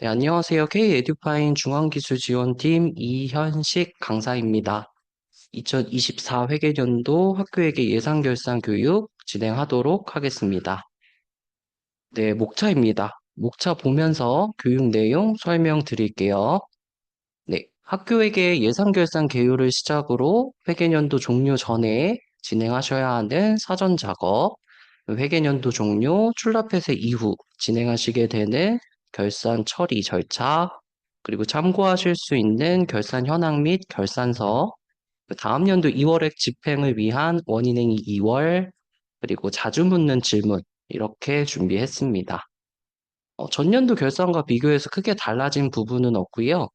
네, 안녕하세요. K-에듀파인 중앙기술지원팀 이현식 강사입니다. 2024 회계연도 학교에게 예산결산 교육 진행하도록 하겠습니다. 네, 목차입니다. 목차 보면서 교육 내용 설명드릴게요. 네, 학교에게 예산결산 개요를 시작으로 회계연도 종료 전에 진행하셔야 하는 사전 작업, 회계연도 종료, 출납회세 이후 진행하시게 되는 결산 처리 절차, 그리고 참고하실 수 있는 결산 현황 및 결산서, 다음 연도 2월액 집행을 위한 원인행위 2월, 그리고 자주 묻는 질문, 이렇게 준비했습니다. 전년도 결산과 비교해서 크게 달라진 부분은 없고요.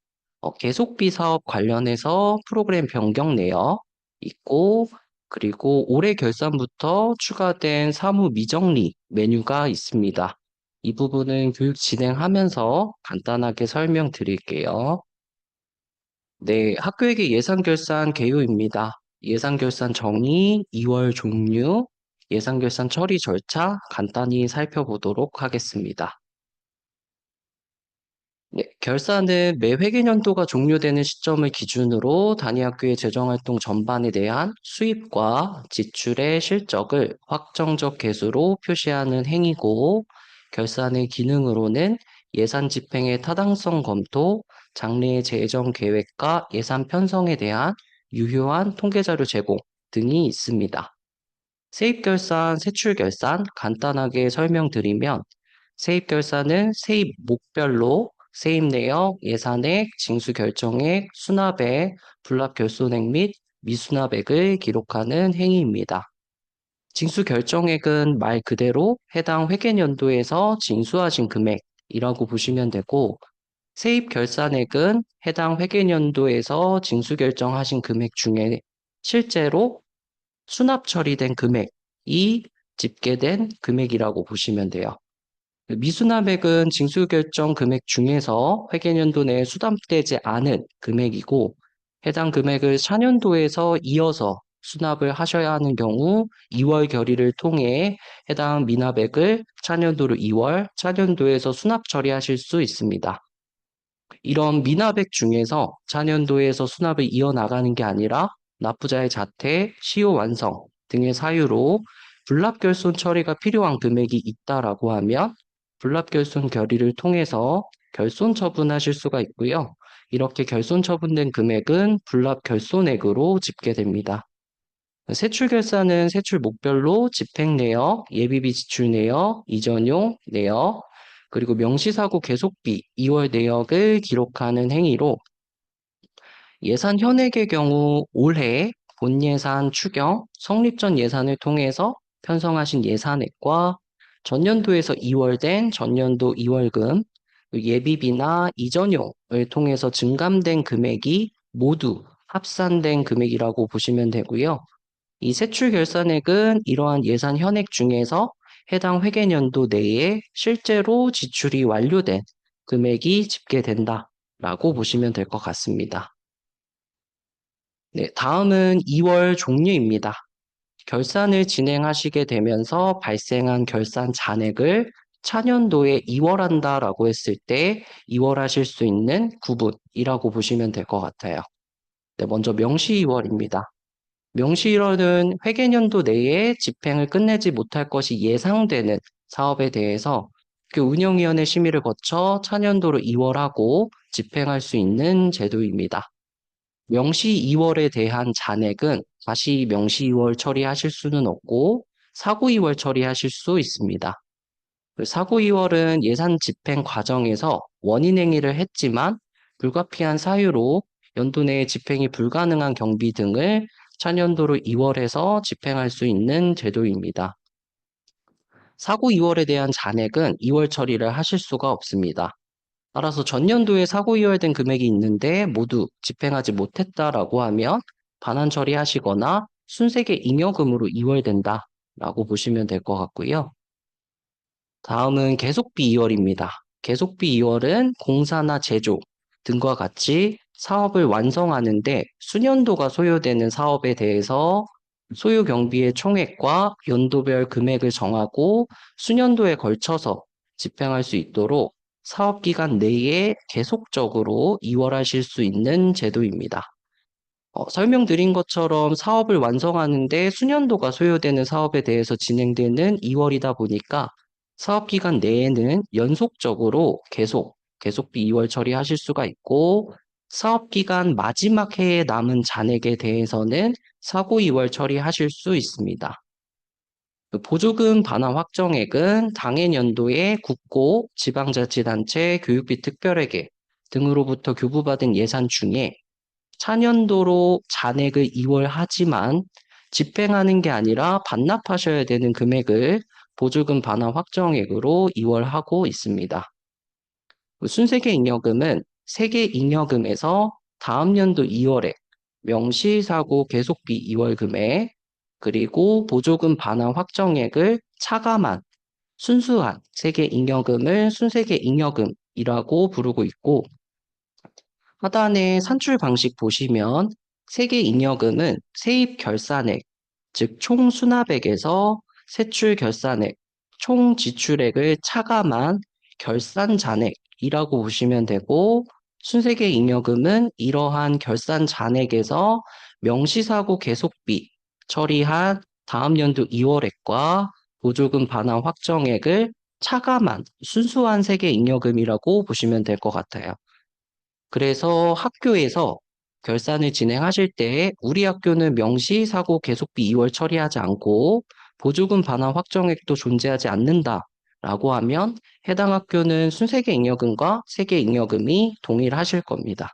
계속비 사업 관련해서 프로그램 변경 내역 있고, 그리고 올해 결산부터 추가된 사무 미정리 메뉴가 있습니다. 이 부분은 교육 진행하면서 간단하게 설명드릴게요. 네, 학교에게 예산결산 개요입니다. 예산결산 정의, 2월 종류, 예산결산 처리 절차 간단히 살펴보도록 하겠습니다. 네, 결산은 매 회계연도가 종료되는 시점을 기준으로 단위학교의 재정활동 전반에 대한 수입과 지출의 실적을 확정적 개수로 표시하는 행위고, 결산의 기능으로는 예산 집행의 타당성 검토, 장래의 재정 계획과 예산 편성에 대한 유효한 통계자료 제공 등이 있습니다. 세입결산, 세출결산 간단하게 설명드리면, 세입결산은 세입 목별로 세입 내역, 예산액, 징수결정액, 수납액, 불납결손액 및 미수납액을 기록하는 행위입니다. 징수결정액은 말 그대로 해당 회계연도에서 징수하신 금액이라고 보시면 되고, 세입결산액은 해당 회계연도에서 징수결정하신 금액 중에 실제로 수납 처리된 금액이 집계된 금액이라고 보시면 돼요. 미수납액은 징수결정 금액 중에서 회계연도 내에 수납되지 않은 금액이고, 해당 금액을 차년도에서 이어서 수납을 하셔야 하는 경우 2월 결의를 통해 해당 미납액을 차년도로 2월, 차년도에서 수납 처리하실 수 있습니다. 이런 미납액 중에서 차년도에서 수납을 이어나가는 게 아니라 납부자의 자퇴, 시효 완성 등의 사유로 불납결손 처리가 필요한 금액이 있다라고 하면 불납결손 결의를 통해서 결손 처분하실 수가 있고요. 이렇게 결손 처분된 금액은 불납결손액으로 집계됩니다. 세출결산은 세출 목별로 집행 내역, 예비비 지출 내역, 이전용 내역, 그리고 명시사고 계속비 2월 내역을 기록하는 행위로 예산 현액의 경우 올해 본예산 추경, 성립 전 예산을 통해서 편성하신 예산액과 전년도에서 2월된 전년도 2월금, 예비비나 이전용을 통해서 증감된 금액이 모두 합산된 금액이라고 보시면 되고요. 이 세출결산액은 이러한 예산 현액 중에서 해당 회계연도 내에 실제로 지출이 완료된 금액이 집계된다라고 보시면 될 것 같습니다. 네, 다음은 2월 종류입니다. 결산을 진행하시게 되면서 발생한 결산 잔액을 차년도에 2월 한다라고 했을 때 2월 하실 수 있는 구분이라고 보시면 될 것 같아요. 네, 먼저 명시 2월입니다. 명시 1월은 회계연도 내에 집행을 끝내지 못할 것이 예상되는 사업에 대해서 그 운영위원회 심의를 거쳐 차년도로 2월하고 집행할 수 있는 제도입니다. 명시 2월에 대한 잔액은 다시 명시 2월 처리하실 수는 없고 사고 2월 처리하실 수 있습니다. 사고 2월은 예산 집행 과정에서 원인 행위를 했지만 불가피한 사유로 연도 내에 집행이 불가능한 경비 등을 차년도로 2월에서 집행할 수 있는 제도입니다. 사고 2월에 대한 잔액은 2월 처리를 하실 수가 없습니다. 따라서 전년도에 사고 이월된 금액이 있는데 모두 집행하지 못했다라고 하면 반환 처리하시거나 순세계 잉여금으로 이월된다라고 보시면 될 것 같고요. 다음은 계속비 이월입니다. 계속비 이월은 공사나 제조 등과 같이 사업을 완성하는데 수년도가 소요되는 사업에 대해서 소요 경비의 총액과 연도별 금액을 정하고 수년도에 걸쳐서 집행할 수 있도록 사업기간 내에 계속적으로 이월하실 수 있는 제도입니다. 설명드린 것처럼 사업을 완성하는데 수년도가 소요되는 사업에 대해서 진행되는 2월이다 보니까 사업기간 내에는 연속적으로 계속비 2월 처리하실 수가 있고, 사업기간 마지막 해에 남은 잔액에 대해서는 사고 2월 처리하실 수 있습니다. 그 보조금 반환 확정액은 당해 연도에 국고, 지방자치단체, 교육비 특별회계 등으로부터 교부받은 예산 중에 차년도로 잔액을 이월하지만 집행하는 게 아니라 반납하셔야 되는 금액을 보조금 반환 확정액으로 이월하고 있습니다. 순세계 잉여금은 세계 잉여금에서 다음 연도 2월에 명시사고 계속비 2월 금액, 그리고 보조금 반환 확정액을 차감한 순수한 세계 잉여금을 순세계 잉여금이라고 부르고 있고, 하단의 산출 방식 보시면 세계 잉여금은 세입 결산액, 즉 총 수납액에서 세출 결산액, 총 지출액을 차감한 결산 잔액이라고 보시면 되고, 순세계 잉여금은 이러한 결산 잔액에서 명시사고 계속비 처리한 다음 연도 2월액과 보조금 반환 확정액을 차감한 순수한 세계 잉여금이라고 보시면 될 것 같아요. 그래서 학교에서 결산을 진행하실 때 우리 학교는 명시사고 계속비 2월 처리하지 않고 보조금 반환 확정액도 존재하지 않는다라고 하면 해당 학교는 순세계 잉여금과 세계 잉여금이 동일하실 겁니다.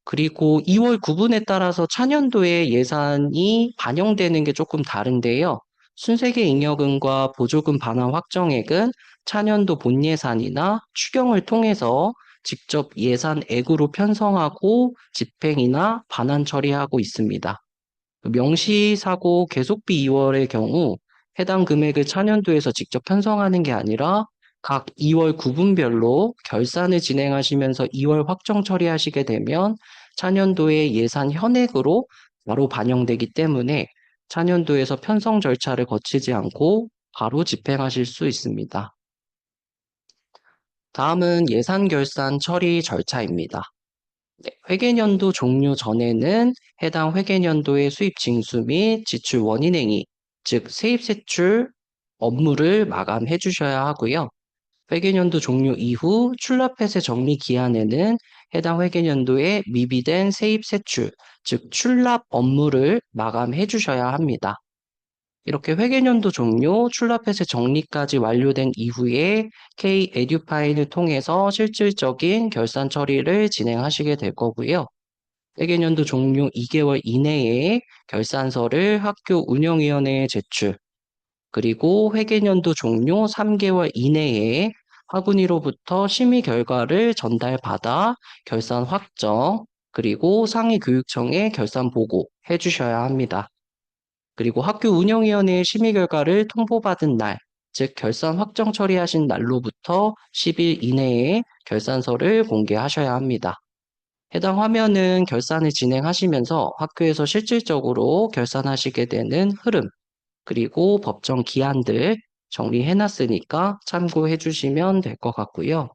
그리고 2월 구분에 따라서 차년도에 예산이 반영되는 게 조금 다른데요. 순세계 잉여금과 보조금 반환 확정액은 차년도 본 예산이나 추경을 통해서 직접 예산액으로 편성하고 집행이나 반환 처리하고 있습니다. 명시사고 계속비 2월의 경우 해당 금액을 차년도에서 직접 편성하는 게 아니라 각 2월 구분별로 결산을 진행하시면서 2월 확정 처리하시게 되면 차년도의 예산 현액으로 바로 반영되기 때문에 차년도에서 편성 절차를 거치지 않고 바로 집행하실 수 있습니다. 다음은 예산 결산 처리 절차입니다. 네, 회계연도 종료 전에는 해당 회계연도의 수입 징수 및 지출 원인행위, 즉 세입 세출 업무를 마감해 주셔야 하고요. 회계연도 종료 이후 출납회세 정리 기한에는 해당 회계연도에 미비된 세입 세출, 즉 출납 업무를 마감해 주셔야 합니다. 이렇게 회계연도 종료, 출납회세 정리까지 완료된 이후에 K-에듀파인을 통해서 실질적인 결산 처리를 진행하시게 될 거고요. 회계연도 종료 2개월 이내에 결산서를 학교 운영위원회에 제출, 그리고 회계연도 종료 3개월 이내에 학운위로부터 심의 결과를 전달받아 결산 확정, 그리고 상위교육청에 결산 보고 해주셔야 합니다. 그리고 학교 운영위원회의 심의 결과를 통보받은 날, 즉 결산 확정 처리하신 날로부터 10일 이내에 결산서를 공개하셔야 합니다. 해당 화면은 결산을 진행하시면서 학교에서 실질적으로 결산하시게 되는 흐름, 그리고 법정 기한들 정리해놨으니까 참고해 주시면 될 것 같고요.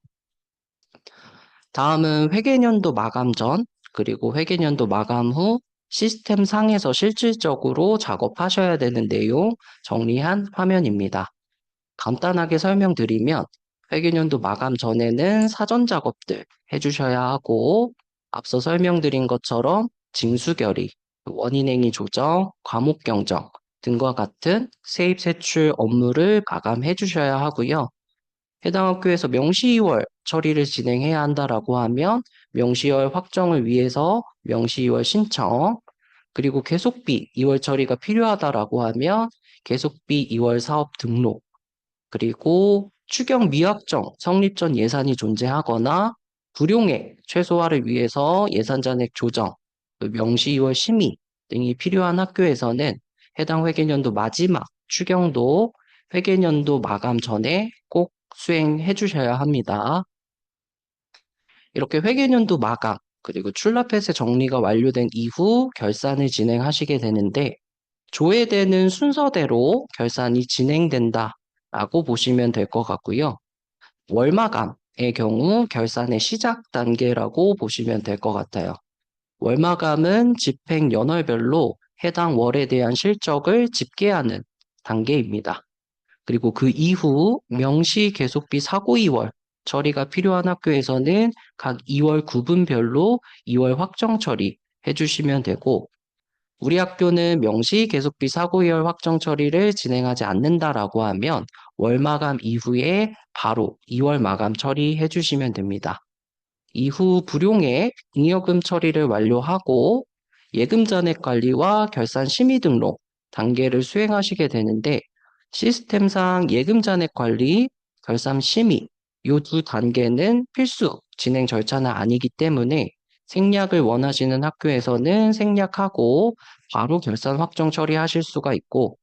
다음은 회계연도 마감 전, 그리고 회계연도 마감 후 시스템 상에서 실질적으로 작업하셔야 되는 내용 정리한 화면입니다. 간단하게 설명드리면 회계연도 마감 전에는 사전 작업들 해주셔야 하고, 앞서 설명드린 것처럼 징수결의, 원인행위 조정, 과목 경정 등과 같은 세입 세출 업무를 마감해 주셔야 하고요. 해당 학교에서 명시 2월 처리를 진행해야 한다라고 하면 명시 2월 확정을 위해서 명시 2월 신청, 그리고 계속비 2월 처리가 필요하다라고 하면 계속비 2월 사업 등록, 그리고 추경 미확정 성립 전 예산이 존재하거나 불용액 최소화를 위해서 예산 잔액 조정, 명시 2월 심의 등이 필요한 학교에서는 해당 회계연도 마지막 추경도 회계연도 마감 전에 꼭 수행해 주셔야 합니다. 이렇게 회계연도 마감, 그리고 출납회세 정리가 완료된 이후 결산을 진행하시게 되는데, 조회되는 순서대로 결산이 진행된다라고 보시면 될 것 같고요. 월마감의 경우 결산의 시작 단계라고 보시면 될 것 같아요. 월마감은 집행 연월별로 해당 월에 대한 실적을 집계하는 단계입니다. 그리고 그 이후 명시 계속비 사고 2월 처리가 필요한 학교에서는 각 2월 구분별로 2월 확정 처리 해주시면 되고, 우리 학교는 명시 계속비 사고 2월 확정 처리를 진행하지 않는다라고 하면 월 마감 이후에 바로 2월 마감 처리해 주시면 됩니다. 이후 불용액 잉여금 처리를 완료하고 예금 잔액 관리와 결산 심의 등록 단계를 수행하시게 되는데, 시스템상 예금 잔액 관리, 결산 심의 이 두 단계는 필수 진행 절차는 아니기 때문에 생략을 원하시는 학교에서는 생략하고 바로 결산 확정 처리하실 수가 있고,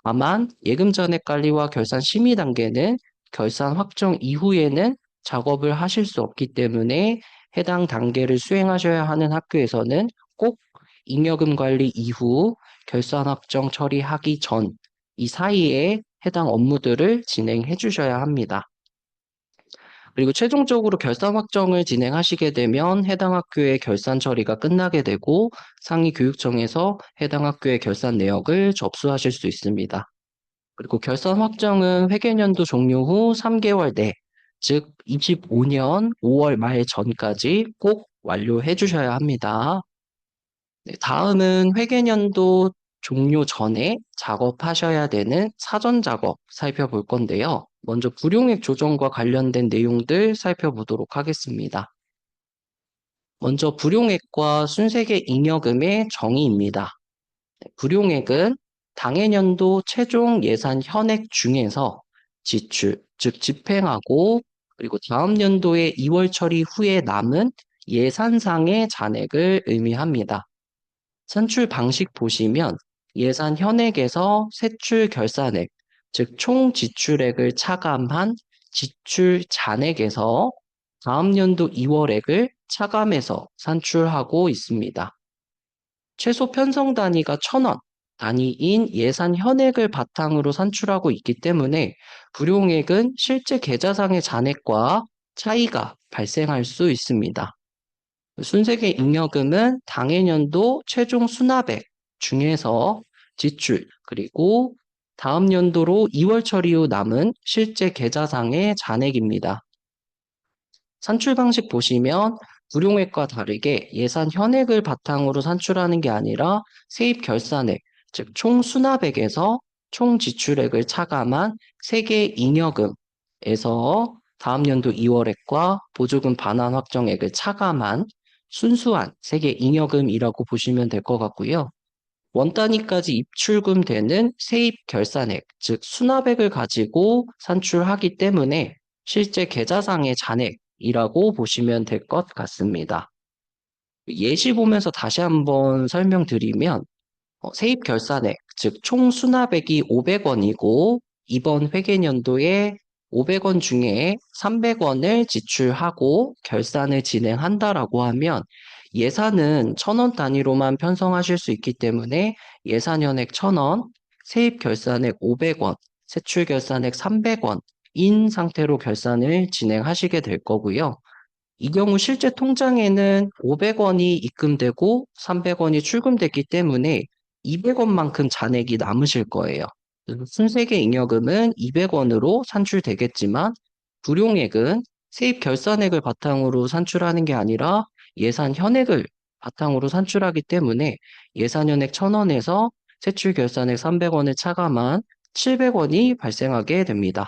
다만 예금 잔액 관리와 결산 심의 단계는 결산 확정 이후에는 작업을 하실 수 없기 때문에 해당 단계를 수행하셔야 하는 학교에서는 꼭 잉여금 관리 이후 결산 확정 처리하기 전 이 사이에 해당 업무들을 진행해 주셔야 합니다. 그리고 최종적으로 결산 확정을 진행하시게 되면 해당 학교의 결산 처리가 끝나게 되고 상위 교육청에서 해당 학교의 결산 내역을 접수하실 수 있습니다. 그리고 결산 확정은 회계연도 종료 후 3개월 내, 즉 25년 5월 말 전까지 꼭 완료해 주셔야 합니다. 네, 다음은 회계연도 종료 전에 작업하셔야 되는 사전 작업 살펴볼 건데요. 먼저 불용액 조정과 관련된 내용들 살펴보도록 하겠습니다. 먼저 불용액과 순세계 잉여금의 정의입니다. 불용액은 당해년도 최종 예산 현액 중에서 지출, 즉 집행하고 그리고 다음 연도의 2월 처리 후에 남은 예산상의 잔액을 의미합니다. 산출 방식 보시면 예산 현액에서 세출 결산액, 즉 총 지출액을 차감한 지출 잔액에서 다음 연도 2월액을 차감해서 산출하고 있습니다. 최소 편성 단위가 1,000원 단위인 예산 현액을 바탕으로 산출하고 있기 때문에 불용액은 실제 계좌상의 잔액과 차이가 발생할 수 있습니다. 순세계 잉여금은 당해년도 최종 수납액 중에서 지출, 그리고 다음 연도로 2월 처리 후 남은 실제 계좌상의 잔액입니다. 산출 방식 보시면 불용액과 다르게 예산 현액을 바탕으로 산출하는 게 아니라 세입 결산액, 즉 총 수납액에서 총 지출액을 차감한 세계 잉여금에서 다음 연도 2월액과 보조금 반환 확정액을 차감한 순수한 세계 잉여금이라고 보시면 될 것 같고요. 원 단위까지 입출금되는 세입 결산액, 즉 수납액을 가지고 산출하기 때문에 실제 계좌상의 잔액이라고 보시면 될 것 같습니다. 예시 보면서 다시 한번 설명드리면 세입 결산액, 즉 총 수납액이 500원이고 이번 회계연도에 500원 중에 300원을 지출하고 결산을 진행한다라고 하면 예산은 1,000원 단위로만 편성하실 수 있기 때문에 예산현액 1,000원, 세입 결산액 500원, 세출 결산액 300원인 상태로 결산을 진행하시게 될 거고요. 이 경우 실제 통장에는 500원이 입금되고 300원이 출금됐기 때문에 200원만큼 잔액이 남으실 거예요. 순세계 잉여금은 200원으로 산출되겠지만 불용액은 세입 결산액을 바탕으로 산출하는 게 아니라 예산 현액을 바탕으로 산출하기 때문에 예산 현액 1,000원에서 세출 결산액 300원을 차감한 700원이 발생하게 됩니다.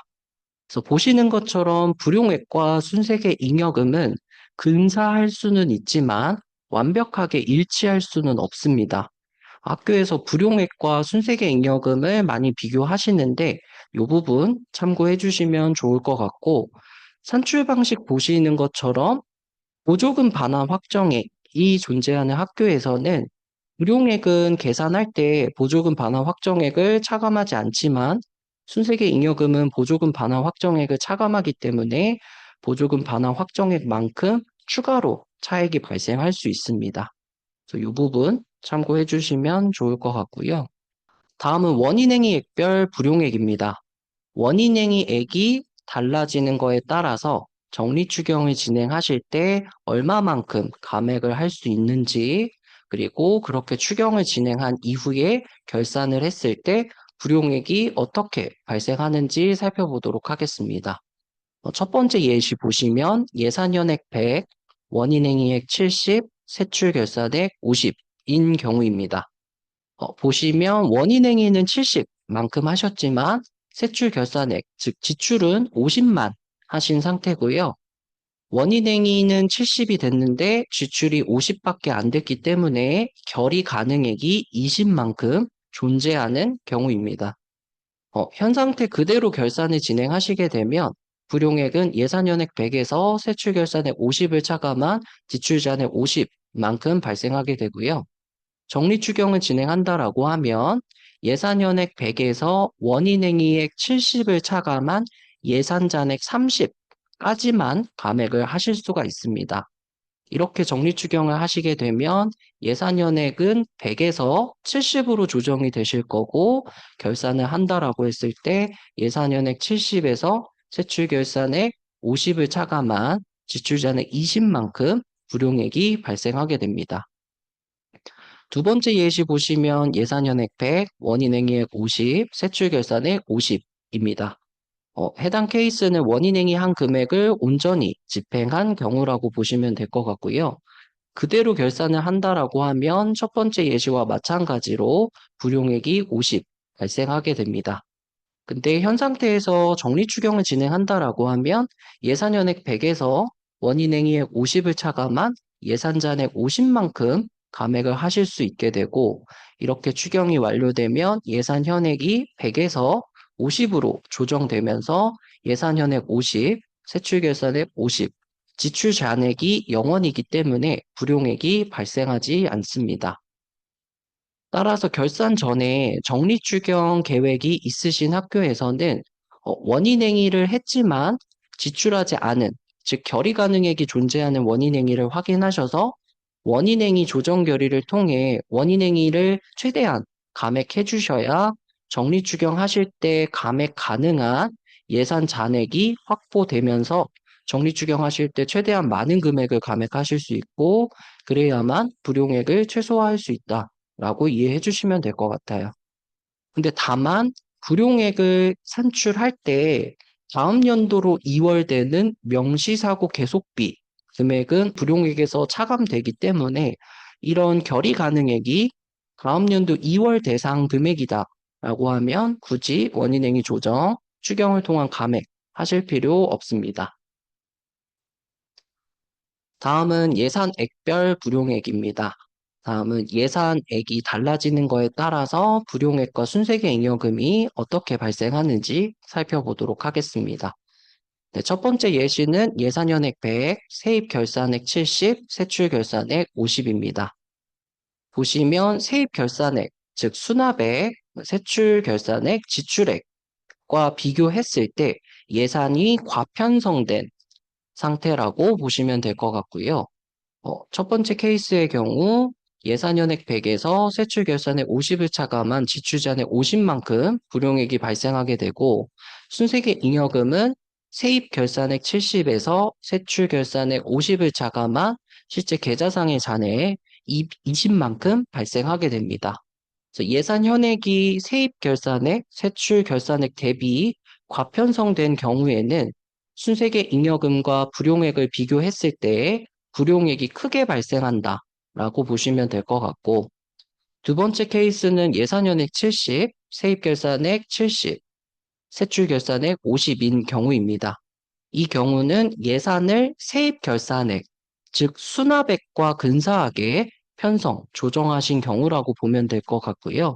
그래서 보시는 것처럼 불용액과 순세계 잉여금은 근사할 수는 있지만 완벽하게 일치할 수는 없습니다. 학교에서 불용액과 순세계 잉여금을 많이 비교하시는데 이 부분 참고해 주시면 좋을 것 같고, 산출 방식 보시는 것처럼 보조금 반환 확정액이 존재하는 학교에서는 불용액은 계산할 때 보조금 반환 확정액을 차감하지 않지만 순세계 잉여금은 보조금 반환 확정액을 차감하기 때문에 보조금 반환 확정액만큼 추가로 차액이 발생할 수 있습니다. 그래서 이 부분 참고해 주시면 좋을 것 같고요. 다음은 원인행위 액별 불용액입니다. 원인행위 액이 달라지는 거에 따라서 적립추경을 진행하실 때 얼마만큼 감액을 할 수 있는지, 그리고 그렇게 추경을 진행한 이후에 결산을 했을 때 불용액이 어떻게 발생하는지 살펴보도록 하겠습니다. 첫 번째 예시 보시면 예산연액 100, 원인행위액 70, 세출결산액 50인 경우입니다. 보시면 원인행위는 70만큼 하셨지만 세출결산액, 즉 지출은 50만 하신 상태고요. 원인행위는 70이 됐는데 지출이 50밖에 안 됐기 때문에 결의 가능액이 20만큼 존재하는 경우입니다. 현 상태 그대로 결산을 진행하시게 되면 불용액은 예산연액 100에서 세출결산액 50을 차감한 지출잔액 50만큼 발생하게 되고요. 적립추경을 진행한다라고 하면 예산연액 100에서 원인행위액 70을 차감한 예산잔액 30까지만 감액을 하실 수가 있습니다. 이렇게 적립추경을 하시게 되면 예산연액은 100에서 70으로 조정이 되실 거고 결산을 한다라고 했을 때 예산연액 70에서 세출결산액 50을 차감한 지출잔액 20만큼 불용액이 발생하게 됩니다. 두 번째 예시 보시면 예산연액 100, 원인행위액 50, 세출결산액 50입니다. 해당 케이스는 원인행위 한 금액을 온전히 집행한 경우라고 보시면 될 것 같고요. 그대로 결산을 한다라고 하면 첫 번째 예시와 마찬가지로 불용액이 50 발생하게 됩니다. 근데 현 상태에서 적립추경을 진행한다라고 하면 예산연액 100에서 원인행위액 50을 차감한 예산잔액 50만큼 감액을 하실 수 있게 되고 이렇게 추경이 완료되면 예산현액이 100에서 50으로 조정되면서 예산현액 50, 세출결산액 50, 지출 잔액이 0원이기 때문에 불용액이 발생하지 않습니다. 따라서 결산 전에 적립추경 계획이 있으신 학교에서는 원인행위를 했지만 지출하지 않은, 즉 결의 가능액이 존재하는 원인행위를 확인하셔서 원인행위 조정 결의를 통해 원인행위를 최대한 감액해 주셔야 적립추경 하실 때 감액 가능한 예산 잔액이 확보되면서 적립추경 하실 때 최대한 많은 금액을 감액하실 수 있고 그래야만 불용액을 최소화할 수 있다라고 이해해 주시면 될 것 같아요. 근데 다만 불용액을 산출할 때 다음 연도로 이월되는 명시사고 계속비 금액은 불용액에서 차감되기 때문에 이런 결의 가능액이 다음 연도 2월 대상 금액이다라고 하면 굳이 원인행위 조정, 추경을 통한 감액 하실 필요 없습니다. 다음은 예산액별 불용액입니다. 다음은 예산액이 달라지는 거에 따라서 불용액과 순세계 잉여금이 어떻게 발생하는지 살펴보도록 하겠습니다. 네, 첫 번째 예시는 예산연액 100, 세입결산액 70, 세출결산액 50입니다. 보시면 세입결산액, 즉 수납액, 세출결산액, 지출액과 비교했을 때 예산이 과편성된 상태라고 보시면 될 것 같고요. 첫 번째 케이스의 경우 예산연액 100에서 세출결산액 50을 차감한 지출잔액 50만큼 불용액이 발생하게 되고 순세계 잉여금은 세입결산액 70에서 세출결산액 50을 차감한 실제 계좌상의 잔액 20만큼 발생하게 됩니다. 예산 현액이 세입결산액, 세출결산액 대비 과편성된 경우에는 순세계 잉여금과 불용액을 비교했을 때 불용액이 크게 발생한다라고 보시면 될 것 같고 두 번째 케이스는 예산연액 70, 세입결산액 70, 세출결산액 50인 경우입니다. 이 경우는 예산을 세입결산액, 즉 수납액과 근사하게 편성, 조정하신 경우라고 보면 될 것 같고요.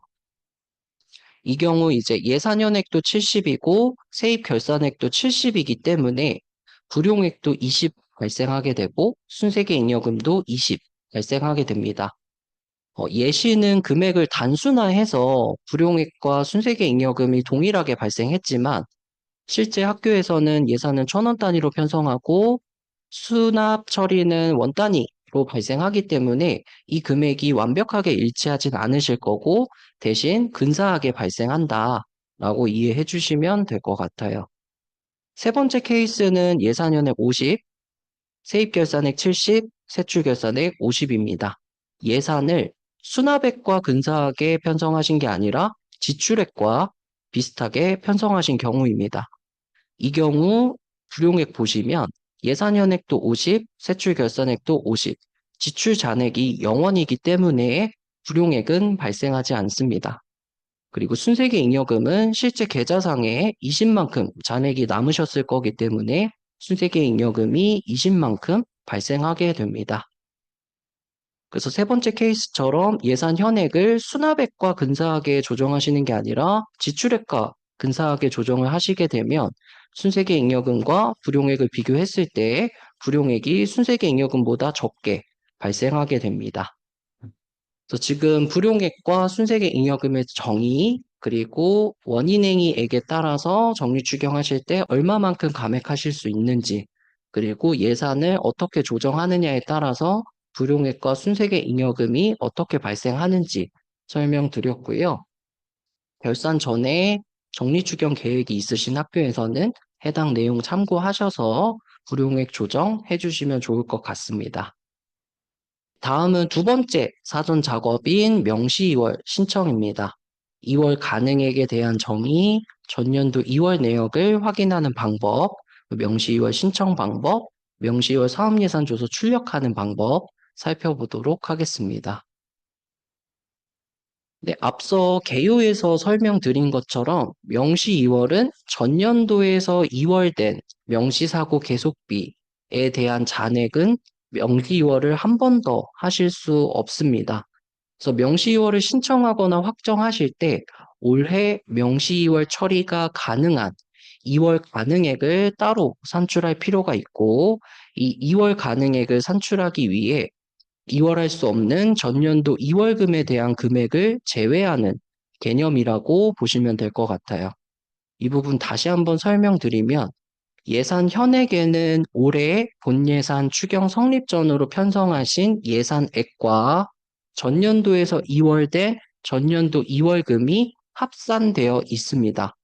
이 경우 이제 예산연액도 70이고 세입결산액도 70이기 때문에 불용액도 20 발생하게 되고 순세계 잉여금도 20 발생하게 됩니다. 예시는 금액을 단순화해서 불용액과 순세계 잉여금이 동일하게 발생했지만 실제 학교에서는 예산은 1,000원 단위로 편성하고 수납 처리는 원 단위로 발생하기 때문에 이 금액이 완벽하게 일치하진 않으실 거고 대신 근사하게 발생한다라고 이해해 주시면 될 것 같아요. 세 번째 케이스는 예산연액 50, 세입결산액 70, 세출결산액 50입니다. 예산을 수납액과 근사하게 편성하신 게 아니라 지출액과 비슷하게 편성하신 경우입니다. 이 경우 불용액 보시면 예산연액도 50, 세출결산액도 50, 지출 잔액이 0원이기 때문에 불용액은 발생하지 않습니다. 그리고 순세계 잉여금은 실제 계좌상에 20만큼 잔액이 남으셨을 거기 때문에 순세계 잉여금이 20만큼 발생하게 됩니다. 그래서 세 번째 케이스처럼 예산 현액을 수납액과 근사하게 조정하시는 게 아니라 지출액과 근사하게 조정을 하시게 되면 순세계 잉여금과 불용액을 비교했을 때 불용액이 순세계 잉여금보다 적게 발생하게 됩니다. 그래서 지금 불용액과 순세계 잉여금의 정의 그리고 원인행위액에 따라서 정리 추경하실 때 얼마만큼 감액하실 수 있는지 그리고 예산을 어떻게 조정하느냐에 따라서 불용액과 순세계 잉여금이 어떻게 발생하는지 설명드렸고요. 결산 전에 정리 추경 계획이 있으신 학교에서는 해당 내용 참고하셔서 불용액 조정해 주시면 좋을 것 같습니다. 다음은 두 번째 사전 작업인 명시 2월 신청입니다. 2월 가능액에 대한 정의, 전년도 2월 내역을 확인하는 방법, 명시 2월 신청 방법, 명시 2월 사업예산조서 출력하는 방법 살펴보도록 하겠습니다. 네, 앞서 개요에서 설명드린 것처럼 명시 2월은 전년도에서 2월된 명시사고 계속비에 대한 잔액은 명시 2월을 한 번 더 하실 수 없습니다. 그래서 명시 2월을 신청하거나 확정하실 때 올해 명시 2월 처리가 가능한 2월 가능액을 따로 산출할 필요가 있고 이 2월 가능액을 산출하기 위해 2월 할 수 없는 전년도 2월금에 대한 금액을 제외하는 개념이라고 보시면 될 것 같아요. 이 부분 다시 한번 설명드리면 예산 현액에는 올해 본예산 추경 성립 전으로 편성하신 예산액과 전년도에서 2월된 전년도 2월금이 합산되어 있습니다.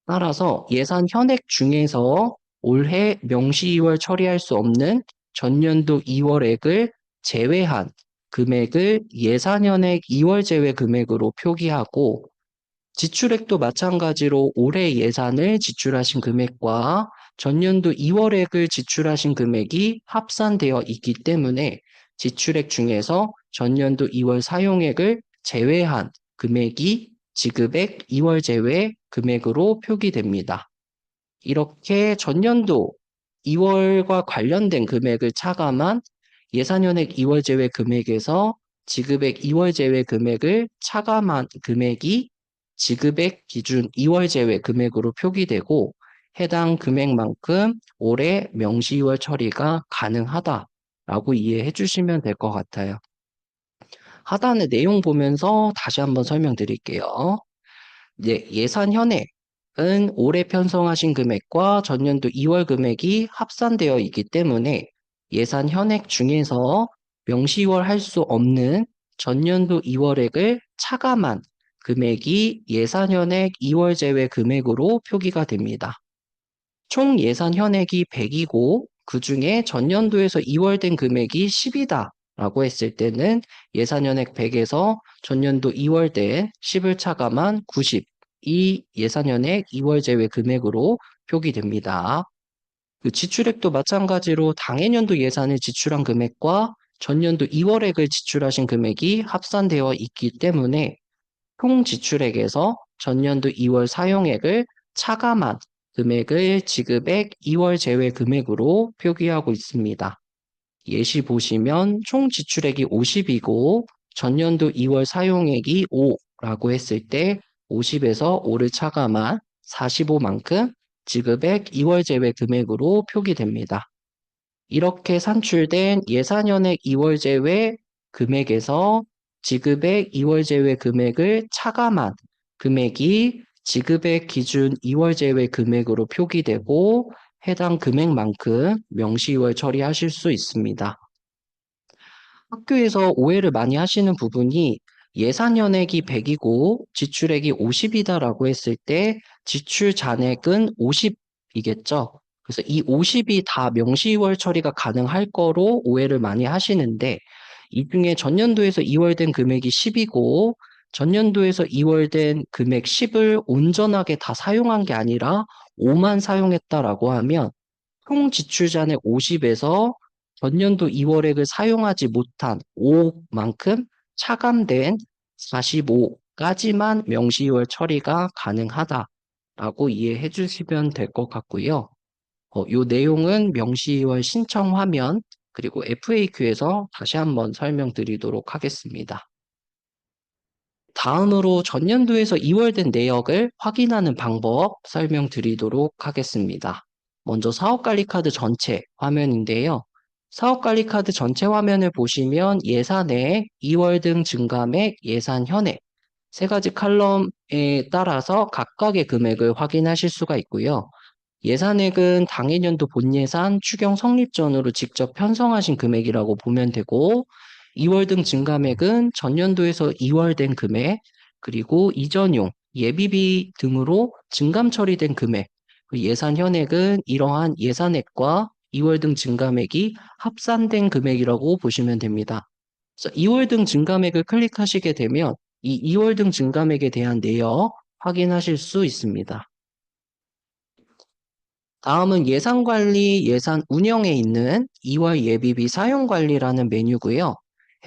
따라서 예산 현액 중에서 올해 명시 2월 처리할 수 없는 전년도 2월액을 제외한 금액을 예산현액 2월 제외 금액으로 표기하고 지출액도 마찬가지로 올해 예산을 지출하신 금액과 전년도 2월액을 지출하신 금액이 합산되어 있기 때문에 지출액 중에서 전년도 2월 사용액을 제외한 금액이 지급액 2월 제외 금액으로 표기됩니다. 이렇게 전년도 2월과 관련된 금액을 차감한 예산연액 2월 제외 금액에서 지급액 2월 제외 금액을 차감한 금액이 지급액 기준 2월 제외 금액으로 표기되고 해당 금액만큼 올해 명시 2월 처리가 가능하다라고 이해해 주시면 될 것 같아요. 하단의 내용 보면서 다시 한번 설명드릴게요. 예산 현액은 올해 편성하신 금액과 전년도 2월 금액이 합산되어 있기 때문에 예산 현액 중에서 명시 2월 할 수 없는 전년도 2월액을 차감한 금액이 예산 현액 2월 제외 금액으로 표기가 됩니다. 총 예산 현액이 100이고 그 중에 전년도에서 2월 된 금액이 10이다 라고 했을 때는 예산 현액 100에서 전년도 2월 된 10을 차감한 90, 이 예산 현액 2월 제외 금액으로 표기됩니다. 그 지출액도 마찬가지로 당해년도 예산을 지출한 금액과 전년도 2월액을 지출하신 금액이 합산되어 있기 때문에 총 지출액에서 전년도 2월 사용액을 차감한 금액을 지급액 2월 제외 금액으로 표기하고 있습니다. 예시 보시면 총 지출액이 50이고 전년도 2월 사용액이 5라고 했을 때 50에서 5를 차감한 45만큼 지급액 2월 제외 금액으로 표기됩니다. 이렇게 산출된 예산연액 2월 제외 금액에서 지급액 2월 제외 금액을 차감한 금액이 지급액 기준 2월 제외 금액으로 표기되고 해당 금액만큼 명시 2월 처리하실 수 있습니다. 학교에서 오해를 많이 하시는 부분이 예산 연액이 100이고 지출액이 50이다라고 했을 때 지출 잔액은 50 50이겠죠? 그래서 이 50이 다 명시이월 처리가 가능할 거로 오해를 많이 하시는데 이 중에 전년도에서 이월된 금액이 10이고 전년도에서 이월된 금액 10을 온전하게 다 사용한 게 아니라 5만 사용했다라고 하면 총 지출 잔액 50에서 전년도 2월액을 사용하지 못한 5만큼 차감된 45까지만 명시이월 처리가 가능하다라고 이해해 주시면 될 것 같고요. 요 내용은 명시이월 신청 화면 그리고 FAQ에서 다시 한번 설명드리도록 하겠습니다. 다음으로 전년도에서 이월된 내역을 확인하는 방법 설명드리도록 하겠습니다. 먼저 사업관리카드 전체 화면인데요. 사업관리카드 전체 화면을 보시면 예산액, 이월 등 증감액, 예산 현액 세 가지 칼럼에 따라서 각각의 금액을 확인하실 수가 있고요. 예산액은 당해년도 본예산 추경 성립 전으로 직접 편성하신 금액이라고 보면 되고 2월 등 증감액은 전년도에서 2월된 금액 그리고 이전용, 예비비 등으로 증감 처리된 금액 예산 현액은 이러한 예산액과 2월 등 증감액이 합산된 금액이라고 보시면 됩니다. 그래서 2월 등 증감액을 클릭하시게 되면 이 2월 등 증감액에 대한 내역 확인하실 수 있습니다. 다음은 예산관리, 예산 운영에 있는 2월 예비비 사용관리라는 메뉴고요.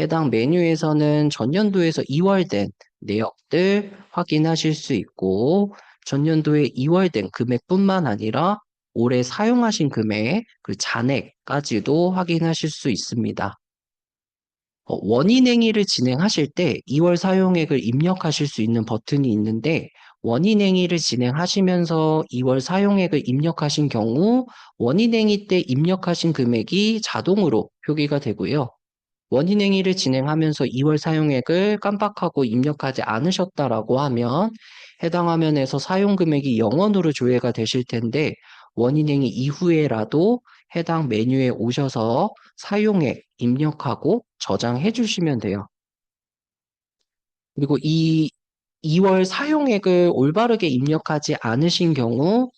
해당 메뉴에서는 전년도에서 2월된 내역들 확인하실 수 있고 전년도에 2월된 금액뿐만 아니라 올해 사용하신 금액, 그 잔액까지도 확인하실 수 있습니다. 원인행위를 진행하실 때 2월 사용액을 입력하실 수 있는 버튼이 있는데 원인행위를 진행하시면서 2월 사용액을 입력하신 경우 원인행위 때 입력하신 금액이 자동으로 표기가 되고요. 원인행위를 진행하면서 2월 사용액을 깜빡하고 입력하지 않으셨다라고 하면 해당 화면에서 사용 금액이 0원으로 조회가 되실 텐데 원인행위 이후에라도 해당 메뉴에 오셔서 사용액 입력하고 저장해 주시면 돼요. 그리고 이 2월 사용액을 올바르게 입력하지 않으신 경우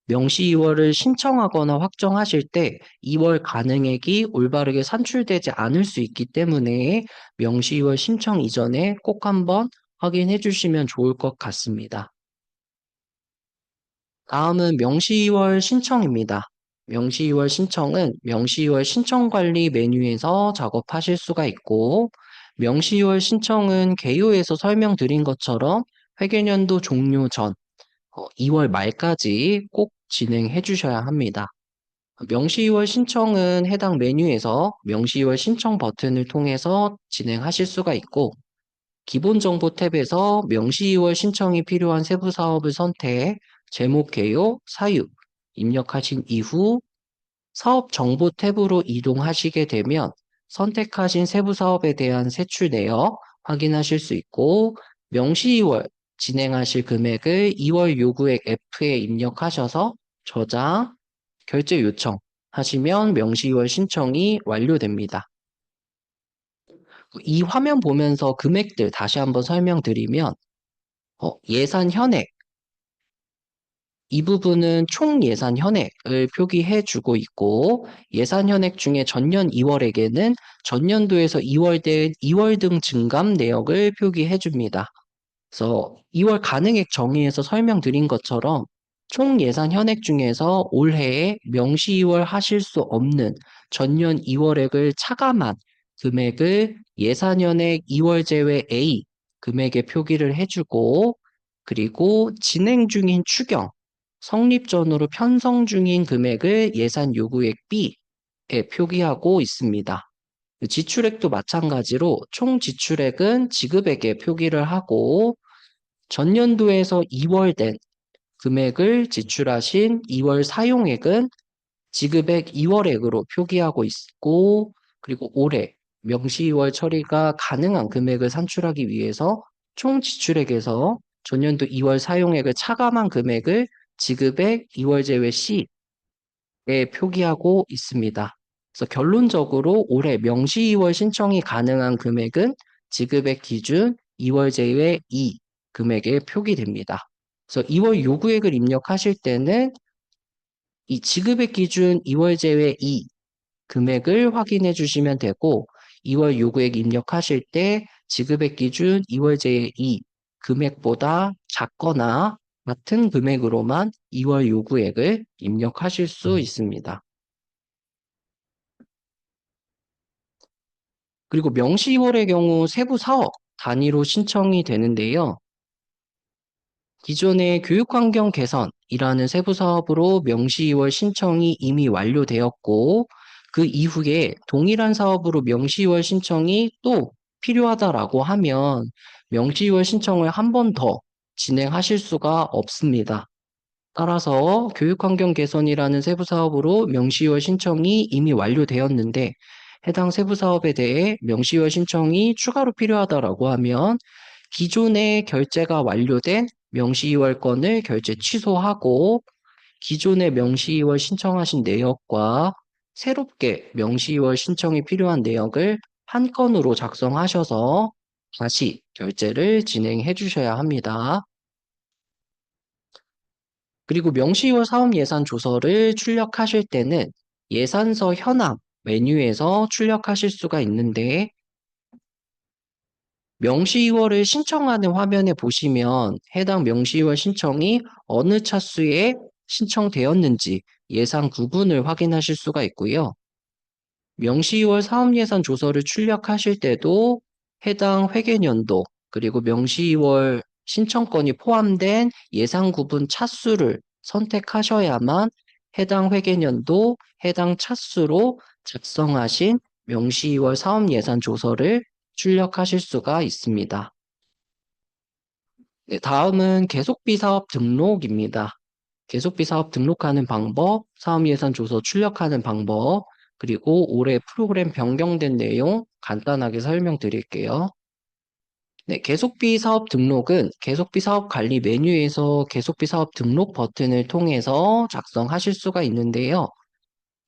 명시 2월을 신청하거나 확정하실 때 2월 가능액이 올바르게 산출되지 않을 수 있기 때문에 명시 2월 신청 이전에 꼭 한번 확인해 주시면 좋을 것 같습니다. 다음은 명시 2월 신청입니다. 명시 2월 신청은 명시 2월 신청관리 메뉴에서 작업하실 수가 있고 명시 2월 신청은 개요에서 설명드린 것처럼 회계연도 종료 전 2월 말까지 꼭 진행해 주셔야 합니다. 명시 2월 신청은 해당 메뉴에서 명시 2월 신청 버튼을 통해서 진행하실 수가 있고 기본 정보 탭에서 명시 2월 신청이 필요한 세부 사업을 선택, 제목 개요, 사유 입력하신 이후 사업 정보 탭으로 이동하시게 되면 선택하신 세부 사업에 대한 세출 내역 확인하실 수 있고 명시 2월 진행하실 금액을 2월 요구액 F에 입력하셔서 저장, 결제 요청 하시면 명시 2월 신청이 완료됩니다. 이 화면 보면서 금액들 다시 한번 설명드리면 예산 현액 이 부분은 총 예산 현액을 표기해 주고 있고 예산 현액 중에 전년 2월에게는 전년도에서 2월된 2월 등 증감 내역을 표기해 줍니다. 그래서 2월 가능액 정의에서 설명드린 것처럼 총 예산 현액 중에서 올해에 명시 2월 하실 수 없는 전년 2월액을 차감한 금액을 예산 현액 2월 제외 A 금액에 표기를 해주고 그리고 진행 중인 추경 성립 전후로 편성 중인 금액을 예산 요구액 B에 표기하고 있습니다. 지출액도 마찬가지로 총 지출액은 지급액에 표기를 하고 전년도에서 2월된 금액을 지출하신 2월 사용액은 지급액 2월액으로 표기하고 있고 그리고 올해 명시 2월 처리가 가능한 금액을 산출하기 위해서 총 지출액에서 전년도 2월 사용액을 차감한 금액을 지급액 2월 제외 C에 표기하고 있습니다. 그래서 결론적으로 올해 명시 2월 신청이 가능한 금액은 지급액 기준 2월 제외 2 금액에 표기됩니다. 그래서 2월 요구액을 입력하실 때는 이 지급액 기준 2월 제외 2 금액을 확인해 주시면 되고 2월 요구액 입력하실 때 지급액 기준 2월 제외 2 금액보다 작거나 같은 금액으로만 2월 요구액을 입력하실 수 있습니다. 그리고 명시 2월의 경우 세부 사업 단위로 신청이 되는데요. 기존의 교육환경 개선이라는 세부 사업으로 명시 2월 신청이 이미 완료되었고 그 이후에 동일한 사업으로 명시 2월 신청이 또 필요하다라고 하면 명시 2월 신청을 한 번 더 진행하실 수가 없습니다. 따라서 교육환경 개선이라는 세부 사업으로 명시 2월 신청이 이미 완료되었는데 해당 세부 사업에 대해 명시 2월 신청이 추가로 필요하다라고 하면 기존에 결제가 완료된 명시 2월 건을 결제 취소하고 기존의 명시 2월 신청하신 내역과 새롭게 명시 2월 신청이 필요한 내역을 한 건으로 작성하셔서 다시 결제를 진행해 주셔야 합니다. 그리고 명시 2월 사업 예산 조서를 출력하실 때는 예산서 현황 메뉴에서 출력하실 수가 있는데 명시 2월을 신청하는 화면에 보시면 해당 명시 2월 신청이 어느 차수에 신청되었는지 예산 구분을 확인하실 수가 있고요. 명시 2월 사업예산 조서를 출력하실 때도 해당 회계연도 그리고 명시 2월 신청건이 포함된 예산 구분 차수를 선택하셔야만 해당 회계연도, 해당 차수로 작성하신 명시 2월 사업예산 조서를 출력하실 수가 있습니다. 네, 다음은 계속비 사업 등록입니다. 계속비 사업 등록하는 방법, 사업예산 조서 출력하는 방법, 그리고 올해 프로그램 변경된 내용 간단하게 설명드릴게요. 네, 계속비 사업 등록은 계속비 사업 관리 메뉴에서 계속비 사업 등록 버튼을 통해서 작성하실 수가 있는데요.